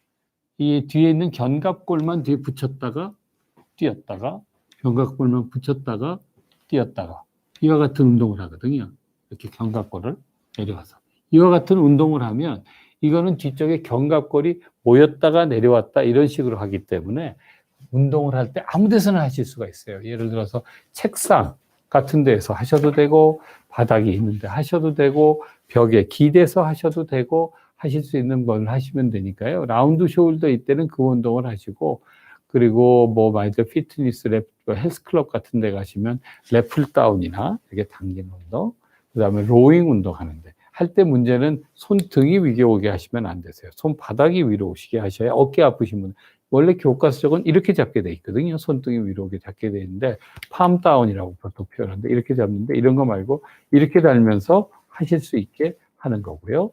이 뒤에 있는 견갑골만 뒤에 붙였다가 뛰었다가, 견갑골만 붙였다가 뛰었다가, 이와 같은 운동을 하거든요. 이렇게 견갑골을 내려와서. 이와 같은 운동을 하면 이거는 뒤쪽에 견갑골이 모였다가 내려왔다 이런 식으로 하기 때문에 운동을 할 때 아무 데서나 하실 수가 있어요. 예를 들어서 책상 같은 데서 하셔도 되고, 바닥이 있는데 하셔도 되고, 벽에 기대서 하셔도 되고, 하실 수 있는 걸 하시면 되니까요. 라운드 숄더 이때는 그 운동을 하시고, 그리고 뭐 만약에 피트니스 헬스클럽 같은 데 가시면 랩풀 다운이나 이렇게 당기는 운동, 그 다음에 로잉 운동 하는데, 할 때 문제는 손등이 위로 오게 하시면 안 되세요. 손바닥이 위로 오시게 하셔야, 어깨 아프신 분, 원래 교과서적은 이렇게 잡게 돼 있거든요. 손등이 위로 오게 잡게 돼 있는데, 팜 다운이라고 보통 표현하는데, 이렇게 잡는데, 이런 거 말고, 이렇게 달면서 하실 수 있게 하는 거고요.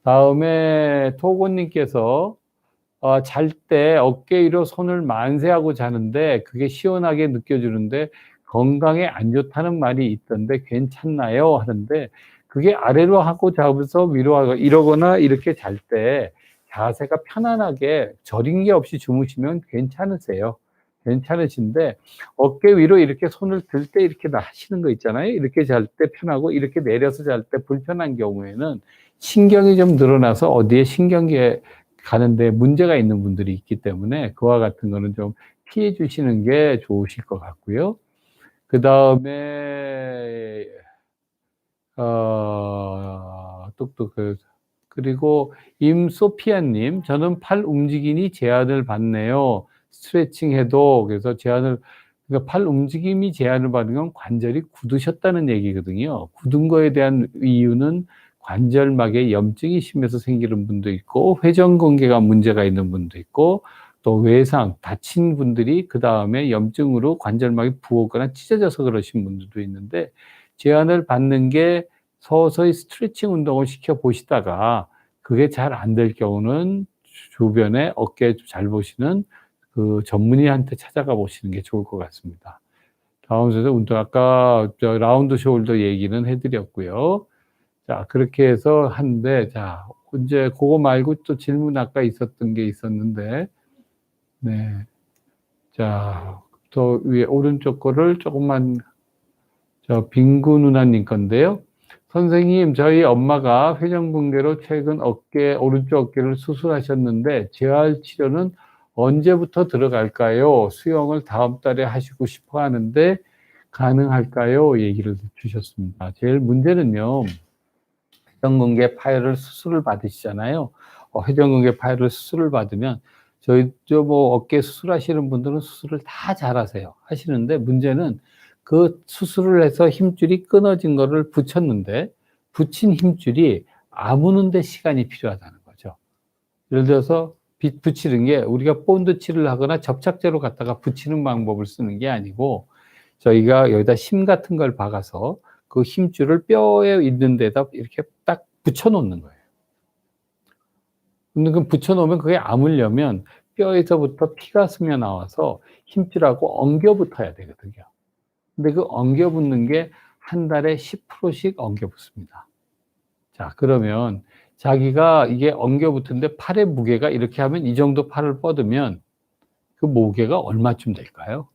다음에 토고님께서, 잘 때 어깨 위로 손을 만세하고 자는데, 그게 시원하게 느껴지는데, 건강에 안 좋다는 말이 있던데, 괜찮나요? 하는데, 그게 아래로 하고 잡아서 위로 하고 이러거나 이렇게 잘 때 자세가 편안하게 저린 게 없이 주무시면 괜찮으세요. 괜찮으신데 어깨 위로 이렇게 손을 들 때 이렇게 하시는 거 있잖아요. 이렇게 잘 때 편하고 이렇게 내려서 잘 때 불편한 경우에는 신경이 좀 늘어나서 어디에 신경계에 가는데 문제가 있는 분들이 있기 때문에 그와 같은 거는 좀 피해 주시는 게 좋으실 것 같고요. 그다음에 똑똑 그리고 임소피아 님, "저는 팔 움직임이 제한을 받네요. 스트레칭 해도." 그래서 그러니까 팔 움직임이 제한을 받는 건 관절이 굳으셨다는 얘기거든요. 굳은 거에 대한 이유는 관절막에 염증이 심해서 생기는 분도 있고 회전근개가 문제가 있는 분도 있고 또 외상, 다친 분들이 그다음에 염증으로 관절막이 부었거나 찢어져서 그러신 분들도 있는데 제한을 받는 게 서서히 스트레칭 운동을 시켜 보시다가 그게 잘 안 될 경우는 주변에 어깨 잘 보시는 그 전문의한테 찾아가 보시는 게 좋을 것 같습니다. 다음 순서 운동 아까 라운드 숄더 얘기는 해 드렸고요. 자 그렇게 해서 하는데 자 인제 고거 말고 또 질문 아까 있었던 게 있었는데 네. 자 더 위에 오른쪽 거를 쪼금만 빙구 누나님 건데요. "선생님 저희 엄마가 회전근개로 최근 오른쪽 어깨를 수술하셨는데 재활 치료는 언제부터 들어갈까요? 수영을 다음 달에 하시고 싶어 하는데 가능할까요?" 얘기를 주셨습니다. 제일 문제는요. 회전근개 파열을 수술을 받으시잖아요. 회전근개 파열을 수술을 받으면 뭐 어깨 수술하시는 분들은 수술을 다 잘하세요. 하시는데 문제는 그 수술을 해서 힘줄이 끊어진 거를 붙였는데 붙인 힘줄이 아무는 데 시간이 필요하다는 거죠. 예를 들어서 붙이는 게 우리가 본드 칠을 하거나 접착제로 갖다가 붙이는 방법을 쓰는 게 아니고 저희가 여기다 심 같은 걸 박아서 그 힘줄을 뼈에 있는 데다 이렇게 딱 붙여 놓는 거예요. 근데 그 붙여 놓으면 그게 아물려면 뼈에서부터 피가 스며 나와서 힘줄하고 엉겨 붙어야 되거든요. 근데 그 엉겨 붙는 게 한 달에 10%씩 엉겨 붙습니다. 자 그러면 자기가 이게 엉겨 붙은데 팔의 무게가 이렇게 하면 이 정도 팔을 뻗으면 그 무게가 얼마쯤 될까요?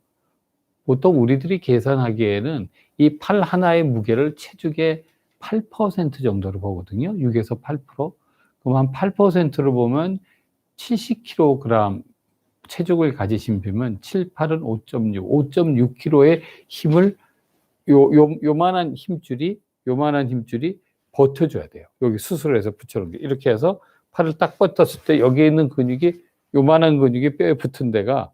보통 우리들이 계산하기에는 이 팔 하나의 무게를 체중의 8% 정도로 보거든요. 6에서 8%. 그럼 한 8%로 보면 70kg 체중을 가지신 분은 7, 8은 5.6, 5.6kg의 힘을 요만한 힘줄이 버텨줘야 돼요. 여기 수술해서 붙여놓은 게. 이렇게 해서 팔을 딱 뻗었을 때 여기에 있는 근육이 요만한 근육이 뼈에 붙은 데가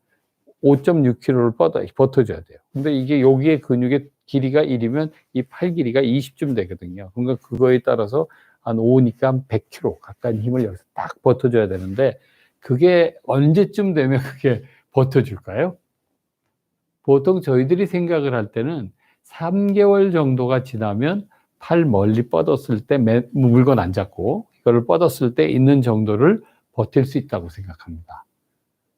5.6kg를 버텨줘야 돼요. 근데 이게 여기에 근육의 길이가 1이면 이 팔 길이가 20쯤 되거든요. 그러니까 그거에 따라서 한 5니까 한 100kg 가까이 힘을 여기서 딱 버텨줘야 되는데 그게 언제쯤 되면 그게 버텨줄까요? 보통 저희들이 생각을 할 때는 3개월 정도가 지나면 팔 멀리 뻗었을 때 물건 안 잡고 이거를 뻗었을 때 있는 정도를 버틸 수 있다고 생각합니다.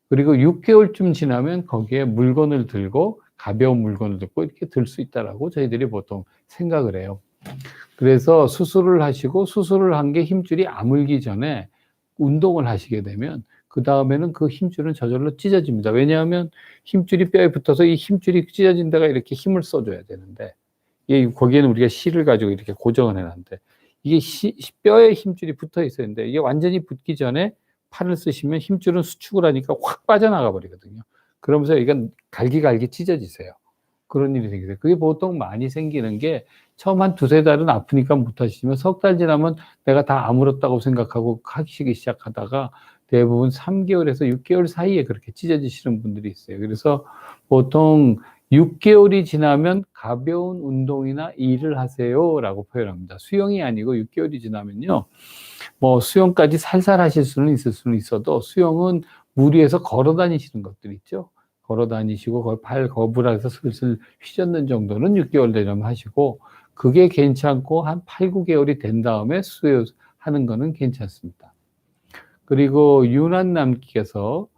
그리고 6개월쯤 지나면 거기에 물건을 들고 가벼운 물건을 들고 이렇게 들 수 있다라고 저희들이 보통 생각을 해요. 그래서 수술을 하시고 수술을 한 게 힘줄이 아물기 전에 운동을 하시게 되면 그다음에는 그 힘줄은 저절로 찢어집니다. 왜냐하면 힘줄이 뼈에 붙어서 이 힘줄이 찢어진 데가 이렇게 힘을 써줘야 되는데 거기에는 우리가 실을 가지고 이렇게 고정을 해 놨는데 이게 뼈에 힘줄이 붙어 있어야 되는데 이게 완전히 붙기 전에 팔을 쓰시면 힘줄은 수축을 하니까 확 빠져나가 버리거든요. 그러면서 이건 갈기갈기 찢어지세요. 그런 일이 생기세요. 그게 보통 많이 생기는 게 처음 한 2-3 달은 아프니까 못 하시지만 석 달 지나면 내가 다 아물었다고 생각하고 하시기 시작하다가 대부분 3개월에서 6개월 사이에 그렇게 찢어지시는 분들이 있어요. 그래서 보통 6개월이 지나면 가벼운 운동이나 일을 하세요라고 표현합니다. 수영이 아니고 6개월이 지나면요. 뭐 수영까지 살살 하실 수는 있을 수는 있어도 수영은 물 위에서 걸어 다니시는 것들 있죠. 걸어 다니시고 거의 팔 거부라서 슬슬 휘젓는 정도는 6개월 되려면 하시고 그게 괜찮고 한 8-9개월이 된 다음에 수영하는 거는 괜찮습니다. 그리고 유난남께서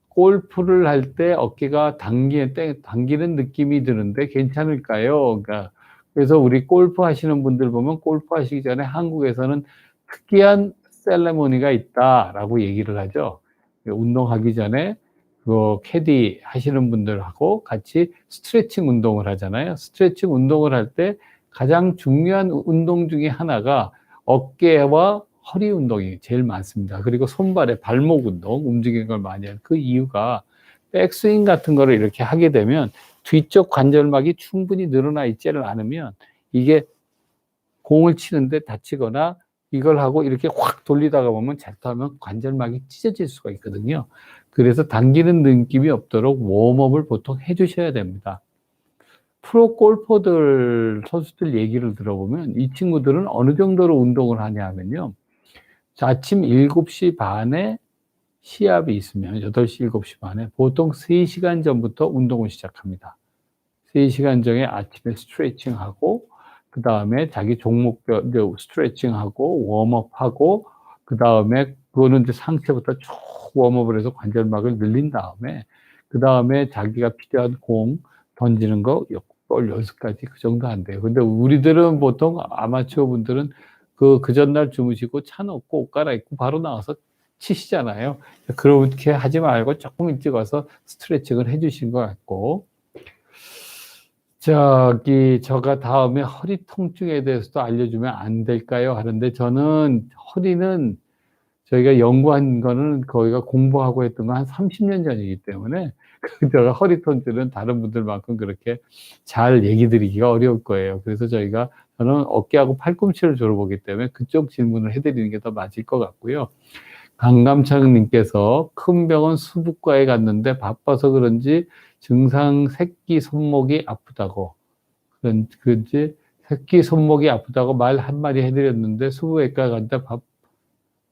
골프를 할 때 어깨가 당기는 느낌이 드는데 괜찮을까요? 그러니까 그래서 우리 골프 하시는 분들 보면 골프 하시기 전에 한국에서는 특이한 셀레모니가 있다라고 얘기를 하죠. 운동하기 전에 그 캐디 하시는 분들하고 같이 스트레칭 운동을 하잖아요. 스트레칭 운동을 할 때 가장 중요한 운동 중에 하나가 어깨와 허리 운동이 제일 많습니다. 그리고 손발의 발목 운동, 움직이는 걸 많이 해요. 그 이유가 백스윙 같은 거를 이렇게 하게 되면 뒤쪽 관절막이 충분히 늘어나 있지를 않으면 이게 공을 치는데 다치거나 이걸 하고 이렇게 확 돌리다가 보면 잘못하면 관절막이 찢어질 수가 있거든요. 그래서 당기는 느낌이 없도록 웜업을 보통 해주셔야 됩니다. 프로 골퍼들 선수들 얘기를 들어보면 이 친구들은 어느 정도로 운동을 하냐 하면요. 아침 7시 반에 시합이 있으면 8시, 7시 반에 보통 3시간 전부터 운동을 시작합니다. 3시간 전에 아침에 스트레칭하고 그 다음에 자기 종목별 스트레칭하고 웜업하고 그 다음에 그거는 이제 상체부터 쭉 웜업을 해서 관절막을 늘린 다음에 그 다음에 자기가 필요한 공 던지는 거 6가지 그 정도 한대요. 근데 우리들은 보통 아마추어 분들은 그 전날 주무시고 차 놓고 옷 갈아입고 바로 나와서 치시잖아요. 그렇게 하지 말고 조금 일찍 와서 스트레칭을 해주신 것 같고, 제가 다음에 허리 통증에 대해서도 알려주면 안 될까요? 하는데 저는 허리는 저희가 연구한 거는 거기가 공부하고 했던 거 한 30년 전이기 때문에 제가 허리 통증은 다른 분들만큼 그렇게 잘 얘기 드리기가 어려울 거예요. 그래서 저는 어깨하고 팔꿈치를 주로 보기 때문에 그쪽 질문을 해드리는 게 더 맞을 것 같고요. 강감창님께서 큰 병원 수부과에 갔는데 바빠서 그런지 증상 새끼 손목이 아프다고 그런지 새끼 손목이 아프다고 말 한마디 해드렸는데 수부외과 갔다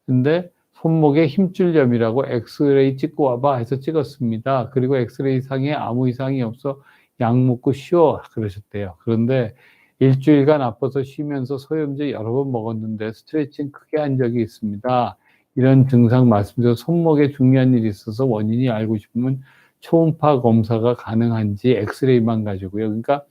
근데 손목에 힘줄염이라고 엑스레이 찍고 와봐 해서 찍었습니다. 그리고 엑스레이 상에 아무 이상이 없어 약 먹고 쉬어 그러셨대요. 그런데 일주일간 아파서 쉬면서 소염제 여러 번 먹었는데 스트레칭 크게 한 적이 있습니다. 이런 증상 말씀드려 손목에 중요한 일이 있어서 원인이 알고 싶으면 초음파 검사가 가능한지 엑스레이만 가지고요. 그러니까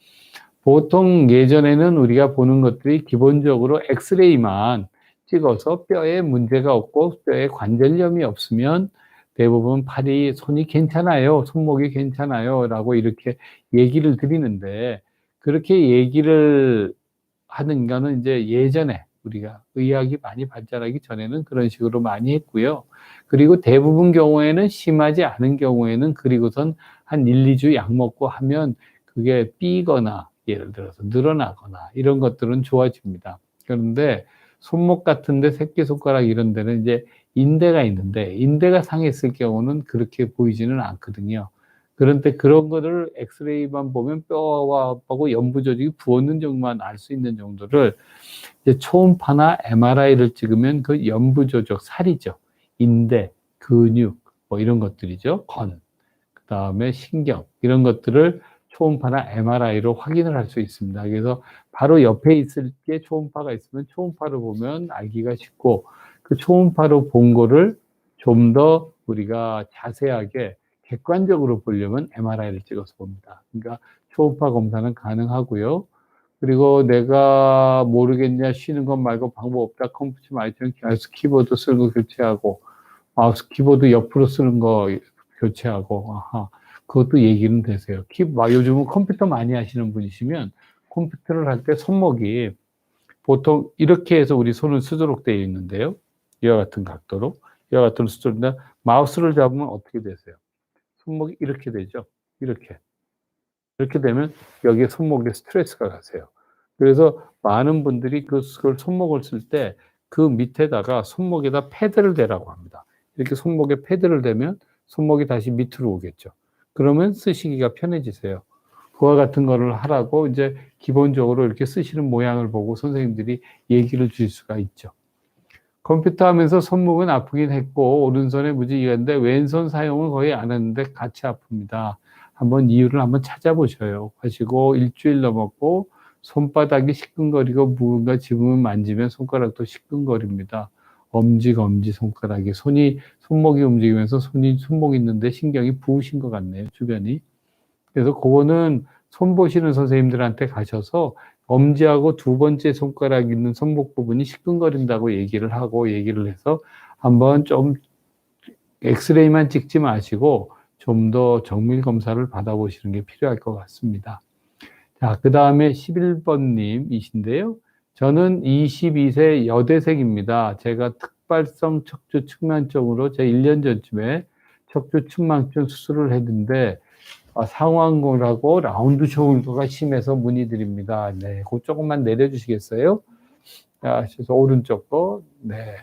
보통 예전에는 우리가 보는 것들이 기본적으로 엑스레이만 찍어서 뼈에 문제가 없고 뼈에 관절염이 없으면 대부분 손이 괜찮아요, 손목이 괜찮아요 라고 이렇게 얘기를 드리는데, 그렇게 얘기를 하는 거는 이제 예전에 우리가 의학이 많이 발전하기 전에는 그런 식으로 많이 했고요. 그리고 대부분 경우에는 심하지 않은 경우에는 그리고선 한 1, 2주 약 먹고 하면 그게 삐거나 예를 들어서 늘어나거나 이런 것들은 좋아집니다. 그런데 손목 같은데 새끼손가락 이런 데는 이제 인대가 있는데 인대가 상했을 경우는 그렇게 보이지는 않거든요. 그런데 그런 거를 엑스레이만 보면 뼈와 하고 연부 조직이 부었는 정도만 알 수 있는 정도를 이제 초음파나 MRI를 찍으면 그 연부 조직 살이죠. 인대, 근육 뭐 이런 것들이죠. 그 다음에 신경 이런 것들을 초음파나 MRI로 확인을 할 수 있습니다. 그래서 바로 옆에 있을 게 초음파가 있으면 초음파로 보면 알기가 쉽고 그 초음파로 본 거를 좀 더 우리가 자세하게 객관적으로 보려면 MRI를 찍어서 봅니다. 그러니까 초음파 검사는 가능하고요. 그리고 내가 모르겠냐 쉬는 것 말고 방법 없다 컴퓨터 마이처럼 마우스 키보드 쓰는 거 교체하고 마우스 키보드 옆으로 쓰는 거 교체하고 그것도 얘기는 되세요. 요즘은 컴퓨터 많이 하시는 분이시면 컴퓨터를 할 때 손목이 보통 이렇게 해서 우리 손은 쓰도록 되어 있는데요. 이와 같은 각도로 이와 같은 수준인데 마우스를 잡으면 어떻게 되세요? 손목이 이렇게 되죠. 이렇게 되면 여기에 손목에 스트레스가 가세요. 그래서 많은 분들이 그걸 손목을 쓸 때 그 밑에다가 손목에다 패드를 대라고 합니다. 이렇게 손목에 패드를 대면 손목이 다시 밑으로 오겠죠. 그러면 쓰시기가 편해지세요. 그와 같은 거를 하라고 이제 기본적으로 이렇게 쓰시는 모양을 보고 선생님들이 얘기를 줄 수가 있죠. 컴퓨터 하면서 손목은 아프긴 했고 오른손에 무지개가 있는데 왼손 사용은 거의 안 했는데 같이 아픕니다. 이유를 한번 찾아보셔요. 하시고 일주일 넘었고 손바닥이 시큰거리고 무언가 집으면 만지면 손가락도 시큰거립니다. 엄지 손가락이 손목이 움직이면서 손목 있는데 신경이 부으신 것 같네요, 주변이. 그래서 그거는 손 보시는 선생님들한테 가셔서 엄지하고 두 번째 손가락 있는 손목 부분이 시큰거린다고 얘기를 해서 한번 좀 엑스레이만 찍지 마시고 좀 더 정밀 검사를 받아보시는 게 필요할 것 같습니다. 자, 그 다음에 11번님이신데요. 저는 22세 여대생입니다. 제가 특발성 척추 측만증으로 제 1년 전쯤에 척추 측만증 수술을 했는데 상완골하고 라운드 숄더가 심해서 문의드립니다. 네, 그 조금만 내려주시겠어요? 자, 그래서 오른쪽 거. 네.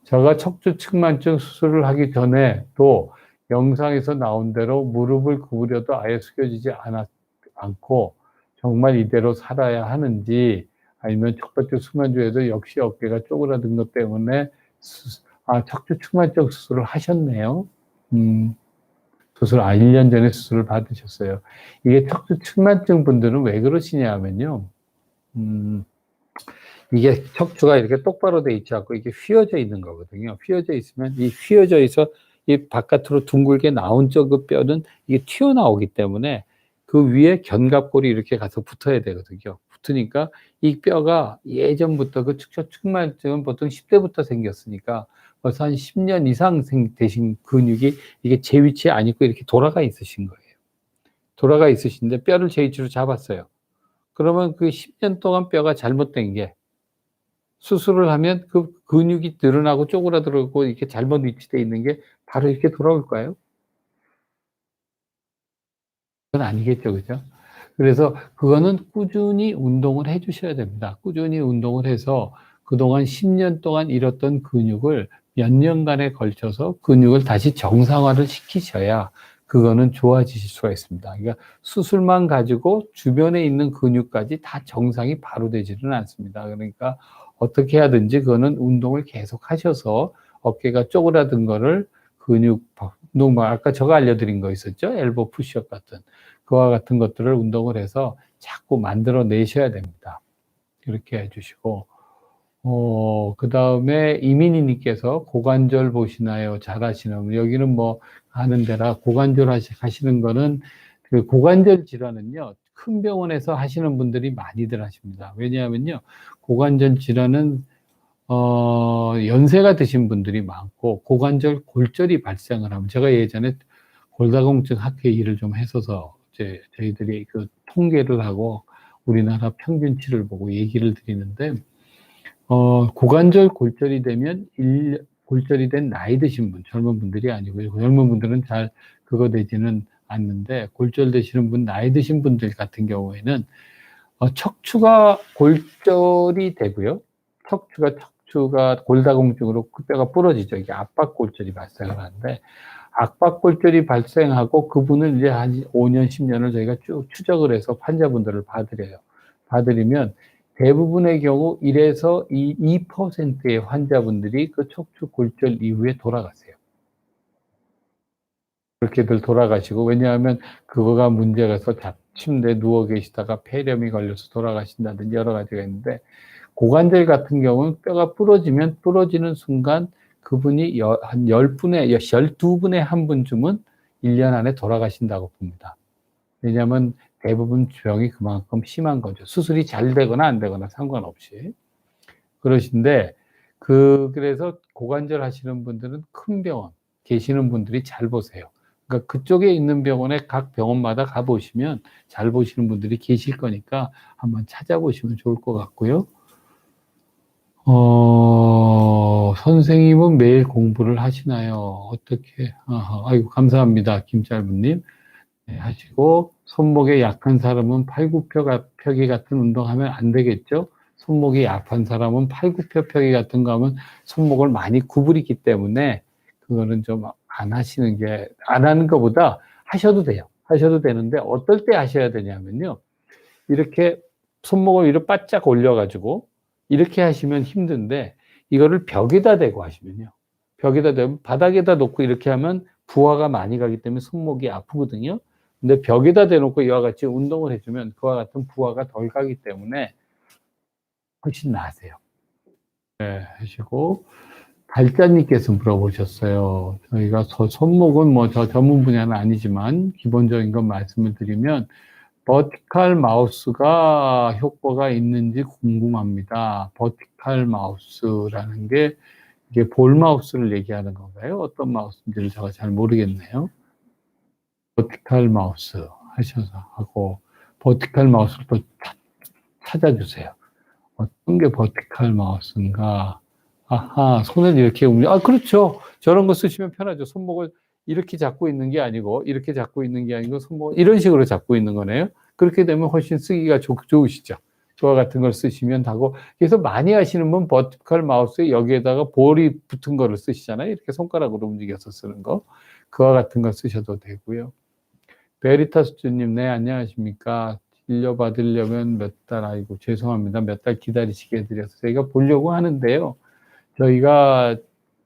제가 척추 측만증 수술을 하기 전에 또 영상에서 나온 대로 무릎을 구부려도 아예 숙여지지 않고 정말 이대로 살아야 하는지, 아니면 첫 번째 수만주에도 역시 어깨가 쪼그라든 것 때문에 척추 측만증 수술을 하셨네요. 수술 1년 전에 수술을 받으셨어요. 이게 척추 측만증 분들은 왜 그러시냐 하면요. 이게 척추가 이렇게 똑바로 돼 있지 않고 이게 휘어져 있는 거거든요. 휘어져 있으면 이 휘어져 있어 이 바깥으로 둥글게 나온 쪽 그 뼈는 이게 튀어나오기 때문에 그 위에 견갑골이 이렇게 가서 붙어야 되거든요. 붙으니까 이 뼈가 예전부터 그 척추 측만증은 보통 10대부터 생겼으니까 벌써 한 10년 이상 되신 근육이 이게 제 위치에 안 있고 이렇게 돌아가 있으신 거예요. 돌아가 있으신데 뼈를 제 위치로 잡았어요. 그러면 그 10년 동안 뼈가 잘못된 게 수술을 하면 그 근육이 늘어나고 쪼그라들고 이렇게 잘못 위치되어 있는 게 바로 이렇게 돌아올까요? 그건 아니겠죠. 그죠? 그래서 그거는 꾸준히 운동을 해 주셔야 됩니다. 꾸준히 운동을 해서 그동안 10년 동안 잃었던 근육을 몇 년간에 걸쳐서 근육을 다시 정상화를 시키셔야 그거는 좋아지실 수가 있습니다. 그러니까 수술만 가지고 주변에 있는 근육까지 다 정상이 바로 되지는 않습니다. 그러니까 어떻게 하든지 그거는 운동을 계속 하셔서 어깨가 쪼그라든 거를 근육 운동, 아까 제가 알려드린 거 있었죠? 엘보 푸시업 같은 그와 같은 것들을 운동을 해서 자꾸 만들어 내셔야 됩니다. 이렇게 해주시고, 그 다음에 이민희님께서 고관절 보시나요? 잘하시는, 여기는 뭐 하는 데라 고관절 하시는 거는 그 고관절 질환은요, 큰 병원에서 하시는 분들이 많이들 하십니다. 왜냐하면요, 고관절 질환은 연세가 드신 분들이 많고 고관절 골절이 발생을 하면, 제가 예전에 골다공증 학회 일을 좀 했어서 이제 저희들이 그 통계를 하고 우리나라 평균치를 보고 얘기를 드리는데, 고관절 골절이 되면 골절이 된 나이 드신 분, 젊은 분들이 아니고요. 젊은 분들은 잘 그거 되지는 않는데, 골절 되시는 분, 나이 드신 분들 같은 경우에는 척추가 골절이 되고요. 척추가 골다공증으로 그 뼈가 부러지죠. 이게 압박골절이 발생을 하는데, 압박골절이 발생하고 그분을 이제 한 5년, 10년을 저희가 쭉 추적을 해서 환자분들을 봐드려요. 봐드리면 대부분의 경우 1에서 2%의 환자분들이 그 척추 골절 이후에 돌아가세요. 그렇게들 돌아가시고, 왜냐하면 그거가 문제가 있어서 침대에 누워 계시다가 폐렴이 걸려서 돌아가신다든지 여러 가지가 있는데, 고관절 같은 경우는 뼈가 부러지면 부러지는 순간 그분이 한 10분의, 12분의 1분쯤은 1년 안에 돌아가신다고 봅니다. 왜냐하면 대부분 병이 그만큼 심한 거죠. 수술이 잘 되거나 안 되거나 상관없이. 그러신데, 그래서 고관절 하시는 분들은 큰 병원 계시는 분들이 잘 보세요. 그러니까 그쪽에 있는 병원에 각 병원마다 가보시면 잘 보시는 분들이 계실 거니까 한번 찾아보시면 좋을 것 같고요. 선생님은 매일 공부를 하시나요? 어떻게? 아이고, 감사합니다. 김짤부님. 네, 하시고, 손목에 약한 사람은 팔굽혀펴기 같은 운동하면 안 되겠죠? 손목이 약한 사람은 팔굽혀펴기 같은 거 하면 손목을 많이 구부리기 때문에 그거는 좀 안 하는 것보다 하셔도 돼요. 하셔도 되는데 어떨 때 하셔야 되냐면요. 이렇게 손목을 위로 바짝 올려가지고 이렇게 하시면 힘든데, 이거를 벽에다 대고 하시면요. 벽에다 대면 바닥에다 놓고 이렇게 하면 부하가 많이 가기 때문에 손목이 아프거든요. 근데 벽에다 대놓고 이와 같이 운동을 해주면 그와 같은 부하가 덜 가기 때문에 훨씬 나으세요. 네, 하시고, 달짜님께서 물어보셨어요. 저희가 손목은 뭐 저 전문 분야는 아니지만 기본적인 건 말씀을 드리면, 버티컬 마우스가 효과가 있는지 궁금합니다. 버티컬 마우스라는 게 이게 볼 마우스를 얘기하는 건가요? 어떤 마우스인지를 제가 잘 모르겠네요. 버티컬 마우스 하셔서 하고 버티컬 마우스를 또 찾아주세요. 어떤 게 버티컬 마우스인가? 아하, 손을 이렇게 그렇죠. 저런 거 쓰시면 편하죠. 손목을 이렇게 잡고 있는 게 아니고, 이렇게 잡고 있는 게 아니고, 손목을 이런 식으로 잡고 있는 거네요. 그렇게 되면 훨씬 쓰기가 좋으시죠. 저와 같은 걸 쓰시면 하고, 그래서 많이 하시는 분 버티컬 마우스에 여기에다가 볼이 붙은 거를 쓰시잖아요. 이렇게 손가락으로 움직여서 쓰는 거. 그와 같은 거 쓰셔도 되고요. 베리타스주님, 네, 안녕하십니까. 진료받으려면 몇 달, 아이고, 죄송합니다. 몇 달 기다리시게 해드려서 저희가 보려고 하는데요. 저희가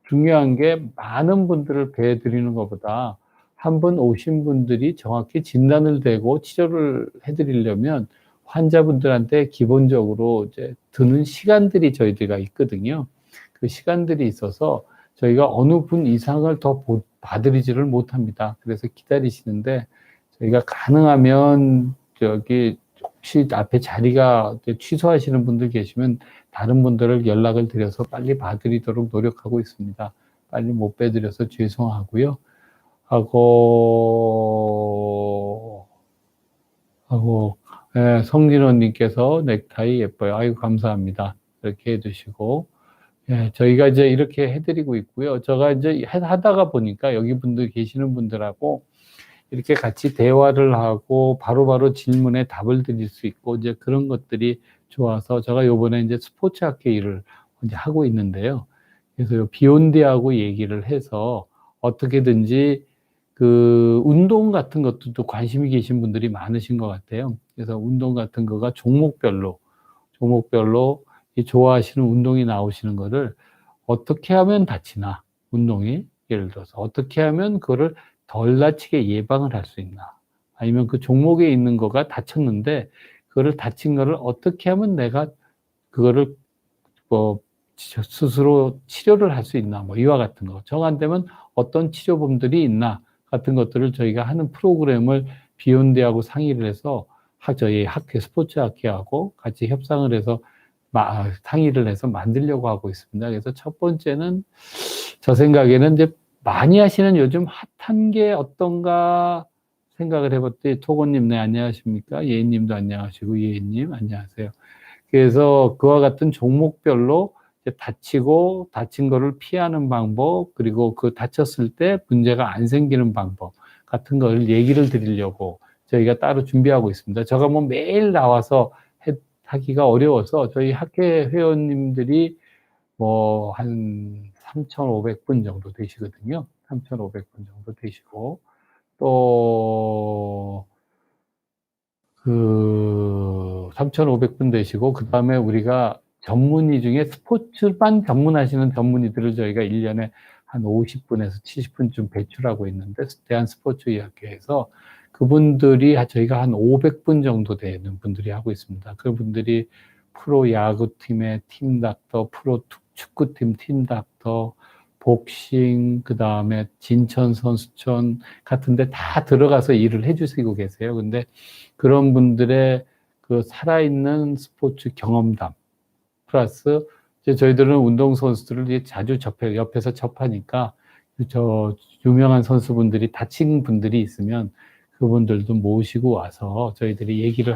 중요한 게 많은 분들을 뵈드리는 것보다 한 분 오신 분들이 정확히 진단을 대고 치료를 해드리려면 환자분들한테 기본적으로 이제 드는 시간들이 저희들과 있거든요. 그 시간들이 있어서 저희가 어느 분 이상을 더 봐드리지를 못합니다. 그래서 기다리시는데 저희가 가능하면 저기 혹시 앞에 자리가 취소하시는 분들 계시면 다른 분들을 연락을 드려서 빨리 봐드리도록 노력하고 있습니다. 빨리 못 빼드려서 죄송하고요. 예, 성진원님께서 넥타이 예뻐요. 아이고, 감사합니다. 이렇게 해주시고. 예, 저희가 이제 이렇게 해드리고 있고요. 제가 이제 하다가 보니까 여기 분들 계시는 분들하고 이렇게 같이 대화를 하고 바로바로 질문에 답을 드릴 수 있고 이제 그런 것들이 좋아서 제가 요번에 이제 스포츠 학회 일을 이제 하고 있는데요. 그래서 비욘디하고 얘기를 해서 어떻게든지 그 운동 같은 것도 관심이 계신 분들이 많으신 것 같아요. 그래서 운동 같은 거가 종목별로 이 좋아하시는 운동이 나오시는 거를 어떻게 하면 다치나, 운동이 예를 들어서 어떻게 하면 그거를 덜 다치게 예방을 할 수 있나, 아니면 그 종목에 있는 거가 다쳤는데 그거를 다친 거를 어떻게 하면 내가 그거를 뭐 스스로 치료를 할 수 있나, 뭐 이와 같은 거, 정 안 되면 어떤 치료법들이 있나 같은 것들을 저희가 하는 프로그램을 비욘드하고 상의를 해서 저희 학회 스포츠 학회하고 같이 협상을 해서 상의를 해서 만들려고 하고 있습니다. 그래서 첫 번째는 저 생각에는 이제 많이 하시는 요즘 핫한 게 어떤가 생각을 해봤더니 토고님, 네, 안녕하십니까? 예인님도 안녕하시고, 예인님 안녕하세요. 그래서 그와 같은 종목별로 다치고 다친 거를 피하는 방법, 그리고 그 다쳤을 때 문제가 안 생기는 방법 같은 걸 얘기를 드리려고 저희가 따로 준비하고 있습니다. 제가 뭐 매일 나와서 하기가 어려워서 저희 학회 회원님들이 뭐 한 3,500분 정도 되시거든요. 3,500분 정도 되시고, 또 그 3,500분 되시고, 그 다음에 우리가 전문의 중에 스포츠만 전문하시는 전문의들을 저희가 1년에 한 50분에서 70분쯤 배출하고 있는데, 대한스포츠의학회에서 그분들이 저희가 한 500분 정도 되는 분들이 하고 있습니다. 그분들이 프로 야구팀의 팀 닥터, 프로 축구팀 팀 닥터, 복싱, 그 다음에 진천 선수촌 같은데 다 들어가서 일을 해주시고 계세요. 근데 그런 분들의 그 살아있는 스포츠 경험담, 플러스 이제 저희들은 운동선수들을 자주 옆에서 접하니까 저 유명한 선수분들이 다친 분들이 있으면 그분들도 모시고 와서 저희들이 얘기를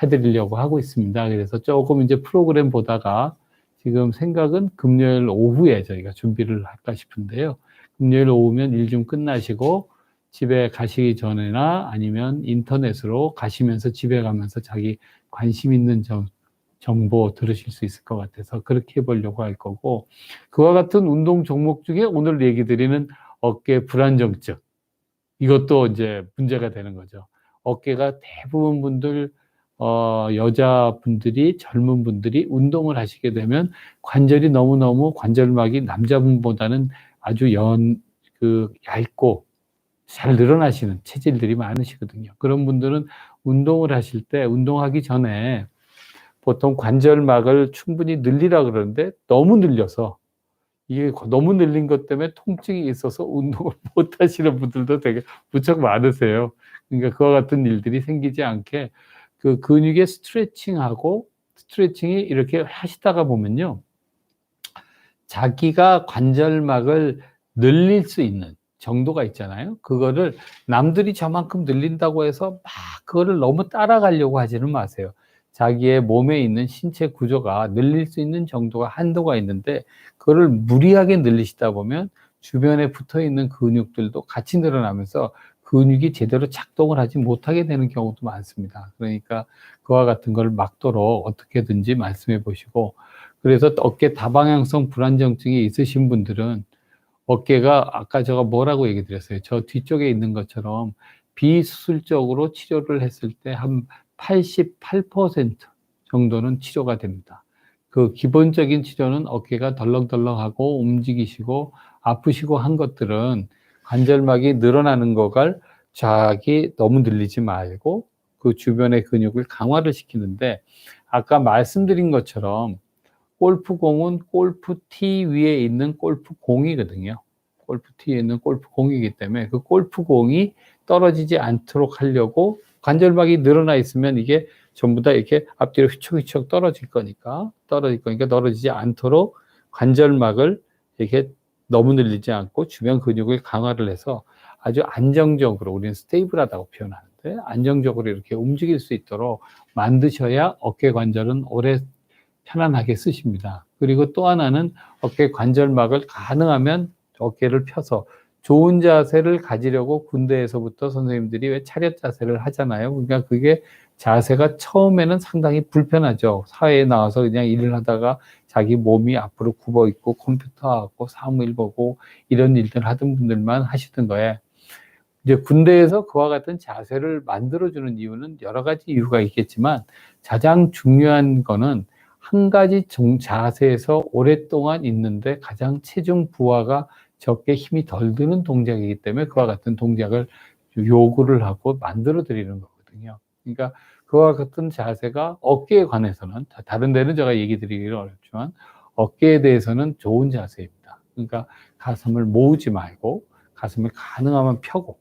해드리려고 하고 있습니다. 그래서 조금 이제 프로그램 보다가 지금 생각은 금요일 오후에 저희가 준비를 할까 싶은데요. 금요일 오후면 일 좀 끝나시고 집에 가시기 전에나 아니면 인터넷으로 가시면서 집에 가면서 자기 관심 있는 정보 들으실 수 있을 것 같아서 그렇게 해보려고 할 거고, 그와 같은 운동 종목 중에 오늘 얘기 드리는 어깨 불안정증, 이것도 이제 문제가 되는 거죠. 어깨가 대부분 분들, 여자분들이, 젊은 분들이 운동을 하시게 되면 관절이 너무너무 관절막이 남자분보다는 아주 얇고 잘 늘어나시는 체질들이 많으시거든요. 그런 분들은 운동을 하실 때, 운동하기 전에 보통 관절막을 충분히 늘리라 그러는데 너무 늘려서 이게 너무 늘린 것 때문에 통증이 있어서 운동을 못 하시는 분들도 되게 무척 많으세요. 그러니까 그와 같은 일들이 생기지 않게 그 근육의 스트레칭이 이렇게 하시다가 보면요. 자기가 관절막을 늘릴 수 있는 정도가 있잖아요. 그거를 남들이 저만큼 늘린다고 해서 막 그거를 너무 따라가려고 하지는 마세요. 자기의 몸에 있는 신체 구조가 늘릴 수 있는 정도가 한도가 있는데 그거를 무리하게 늘리시다 보면 주변에 붙어 있는 근육들도 같이 늘어나면서 근육이 제대로 작동을 하지 못하게 되는 경우도 많습니다. 그러니까 그와 같은 걸 막도록 어떻게든지 말씀해 보시고, 그래서 어깨 다방향성 불안정증이 있으신 분들은 어깨가 아까 제가 뭐라고 얘기 드렸어요. 저 뒤쪽에 있는 것처럼 비수술적으로 치료를 했을 때 한 88% 정도는 치료가 됩니다. 그 기본적인 치료는 어깨가 덜렁덜렁하고 움직이시고 아프시고 한 것들은 관절막이 늘어나는 거를 자기 너무 늘리지 말고 그 주변의 근육을 강화를 시키는데, 아까 말씀드린 것처럼 골프공은 골프티 위에 있는 골프공이거든요. 골프티에 있는 골프공이기 때문에 그 골프공이 떨어지지 않도록 하려고, 관절막이 늘어나 있으면 이게 전부 다 이렇게 앞뒤로 휘청휘청 떨어지지 않도록 관절막을 이렇게 너무 늘리지 않고 주변 근육을 강화를 해서 아주 안정적으로, 우리는 스테이블하다고 표현하는데 안정적으로 이렇게 움직일 수 있도록 만드셔야 어깨 관절은 오래 편안하게 쓰십니다. 그리고 또 하나는 어깨 관절막을 가능하면 어깨를 펴서 좋은 자세를 가지려고 군대에서부터 선생님들이 왜 차렷 자세를 하잖아요. 그러니까 그게 자세가 처음에는 상당히 불편하죠. 사회에 나와서 그냥 일을 하다가 자기 몸이 앞으로 굽어 있고 컴퓨터 하고 사무일 보고 이런 일들 하던 분들만 하시던 거에, 이제 군대에서 그와 같은 자세를 만들어주는 이유는 여러 가지 이유가 있겠지만 가장 중요한 거는 한 가지 자세에서 오랫동안 있는데 가장 체중 부하가 적게 힘이 덜 드는 동작이기 때문에 그와 같은 동작을 요구를 하고 만들어 드리는 거거든요. 그러니까 그와 같은 자세가 어깨에 관해서는, 다른 데는 제가 얘기 드리기는 어렵지만 어깨에 대해서는 좋은 자세입니다. 그러니까 가슴을 모으지 말고 가슴을 가능하면 펴고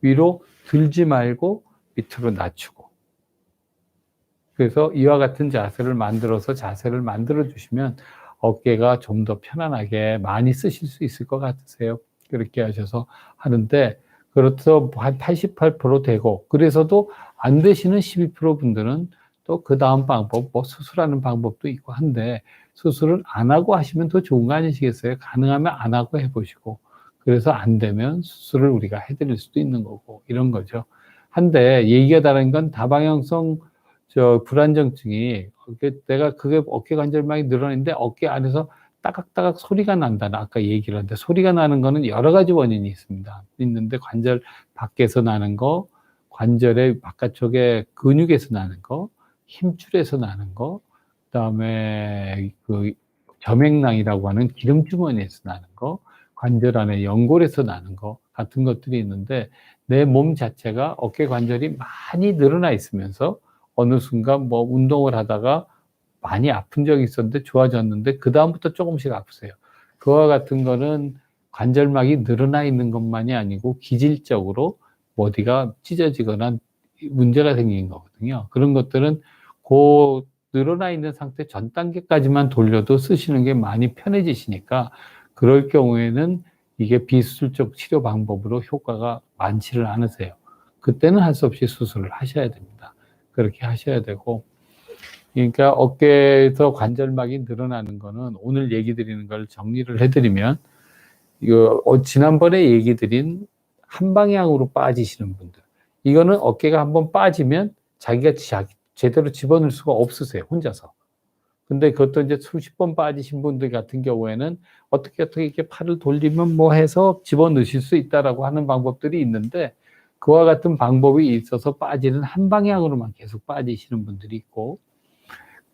위로 들지 말고 밑으로 낮추고, 그래서 이와 같은 자세를 만들어 주시면 어깨가 좀 더 편안하게 많이 쓰실 수 있을 것 같으세요. 그렇게 하셔서 하는데, 그렇서 한 88% 되고 그래서도 안 되시는 12% 분들은 또 그 다음 방법, 뭐 수술하는 방법도 있고 한데 수술을 안 하고 하시면 더 좋은 거 아니시겠어요? 가능하면 안 하고 해보시고, 그래서 안 되면 수술을 우리가 해드릴 수도 있는 거고 이런 거죠. 한데 얘기가 다른 건 다방향성 불안정증이, 내가 그게 어깨 관절막이 늘어나는데 어깨 안에서 따각따각 소리가 난다는 아까 얘기를 했는데, 소리가 나는 거는 여러 가지 원인이 있는데 관절 밖에서 나는 거, 관절의 바깥쪽에 근육에서 나는 거, 힘줄에서 나는 거, 그다음에 그 점액낭이라고 하는 기름주머니에서 나는 거, 관절 안에 연골에서 나는 거 같은 것들이 있는데, 내 몸 자체가 어깨 관절이 많이 늘어나 있으면서 어느 순간 뭐 운동을 하다가 많이 아픈 적이 있었는데 좋아졌는데 그다음부터 조금씩 아프세요. 그와 같은 거는 관절막이 늘어나 있는 것만이 아니고 기질적으로 어디가 찢어지거나 문제가 생긴 거거든요. 그런 것들은 그 늘어나 있는 상태 전 단계까지만 돌려도 쓰시는 게 많이 편해지시니까, 그럴 경우에는 이게 비수술적 치료 방법으로 효과가 많지를 않으세요. 그때는 할 수 없이 수술을 하셔야 됩니다. 그렇게 하셔야 되고, 그러니까 어깨에서 관절막이 늘어나는 거는 오늘 얘기 드리는 걸 정리를 해드리면, 이거 지난번에 얘기 드린 한 방향으로 빠지시는 분들, 이거는 어깨가 한번 빠지면 자기가 제대로 집어넣을 수가 없으세요, 혼자서. 근데 그것도 이제 수십 번 빠지신 분들 같은 경우에는 어떻게 이렇게 팔을 돌리면 뭐 해서 집어넣으실 수 있다라고 하는 방법들이 있는데, 그와 같은 방법이 있어서 빠지는 한 방향으로만 계속 빠지시는 분들이 있고,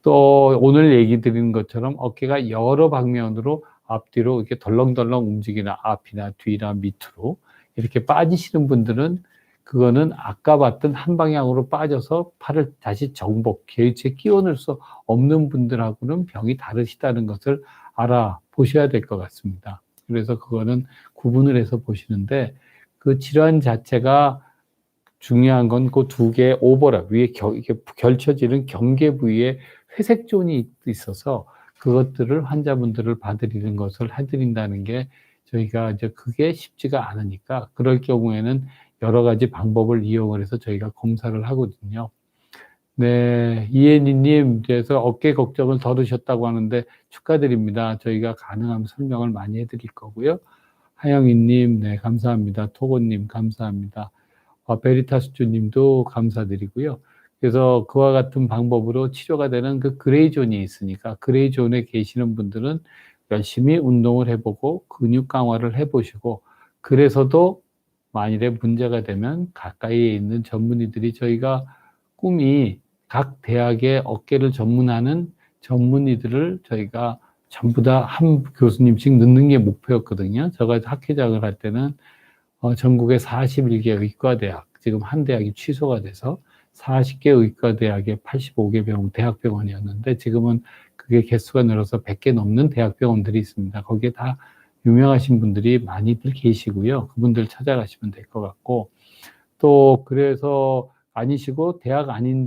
또 오늘 얘기 드린 것처럼 어깨가 여러 방면으로 앞뒤로 이렇게 덜렁덜렁 움직이는, 앞이나 뒤나 밑으로 이렇게 빠지시는 분들은 그거는 아까 봤던 한 방향으로 빠져서 팔을 다시 교체에 끼워 넣을 수 없는 분들하고는 병이 다르시다는 것을 알아보셔야 될 것 같습니다. 그래서 그거는 구분을 해서 보시는데, 그 질환 자체가 중요한 건 그 두 개의 오버랩 위에 이렇게 걸쳐지는 경계 부위에 회색 존이 있어서 그것들을 환자분들을 봐드리는 것을 해드린다는 게 저희가 이제 그게 쉽지가 않으니까 그럴 경우에는 여러 가지 방법을 이용을 해서 저희가 검사를 하거든요. 네, 이혜니님, 그래서 어깨 걱정을 덜으셨다고 하는데 축하드립니다. 저희가 가능하면 설명을 많이 해드릴 거고요. 하영희님, 네, 감사합니다. 토고님, 감사합니다. 베리타스주 님도 감사드리고요. 그래서 그와 같은 방법으로 치료가 되는 그 그레이존이 있으니까 그레이존에 계시는 분들은 열심히 운동을 해보고 근육 강화를 해보시고 그래서도 만일에 문제가 되면 가까이에 있는 전문의들이 저희가 꿈이 각 대학의 어깨를 전문하는 전문의들을 저희가 전부 다 한 교수님씩 넣는 게 목표였거든요. 제가 학회장을 할 때는 전국에 41개 의과대학, 지금 한 대학이 취소가 돼서 40개 의과대학에 85개 병원, 대학병원이었는데 지금은 그게 개수가 늘어서 100개 넘는 대학병원들이 있습니다. 거기에 다 유명하신 분들이 많이들 계시고요. 그분들 찾아가시면 될 것 같고 또 그래서 아니시고 대학 아닌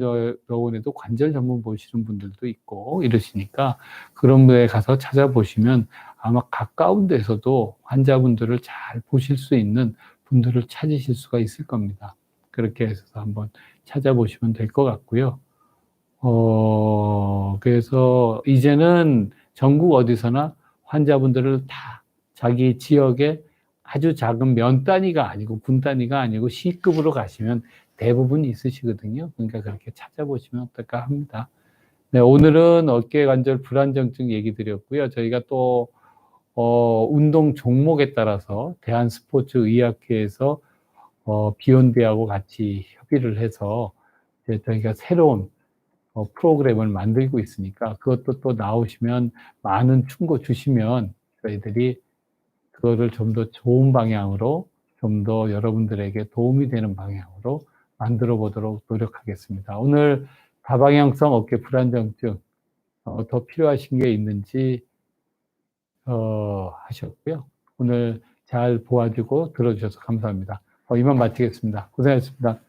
병원에도 관절 전문 보시는 분들도 있고 이러시니까 그런 데에 가서 찾아보시면 아마 가까운 데서도 환자분들을 잘 보실 수 있는 분들을 찾으실 수가 있을 겁니다. 그렇게 해서 한번 찾아보시면 될 것 같고요. 그래서 이제는 전국 어디서나 환자분들을 다 자기 지역에 아주 작은 면 단위가 아니고 군 단위가 아니고 시급으로 가시면 대부분 있으시거든요. 그러니까 그렇게 찾아보시면 어떨까 합니다. 네, 오늘은 어깨관절 불안정증 얘기 드렸고요. 저희가 또 운동 종목에 따라서 대한스포츠의학회에서 비욘드하고 같이 협의를 해서 이제 저희가 새로운 프로그램을 만들고 있으니까 그것도 또 나오시면 많은 충고 주시면 저희들이 그거를 좀 더 좋은 방향으로 좀 더 여러분들에게 도움이 되는 방향으로 만들어 보도록 노력하겠습니다. 오늘 다방향성 어깨 불안정증 더 필요하신 게 있는지 하셨고요. 오늘 잘 보아주고 들어주셔서 감사합니다. 이만 마치겠습니다. 고생하셨습니다.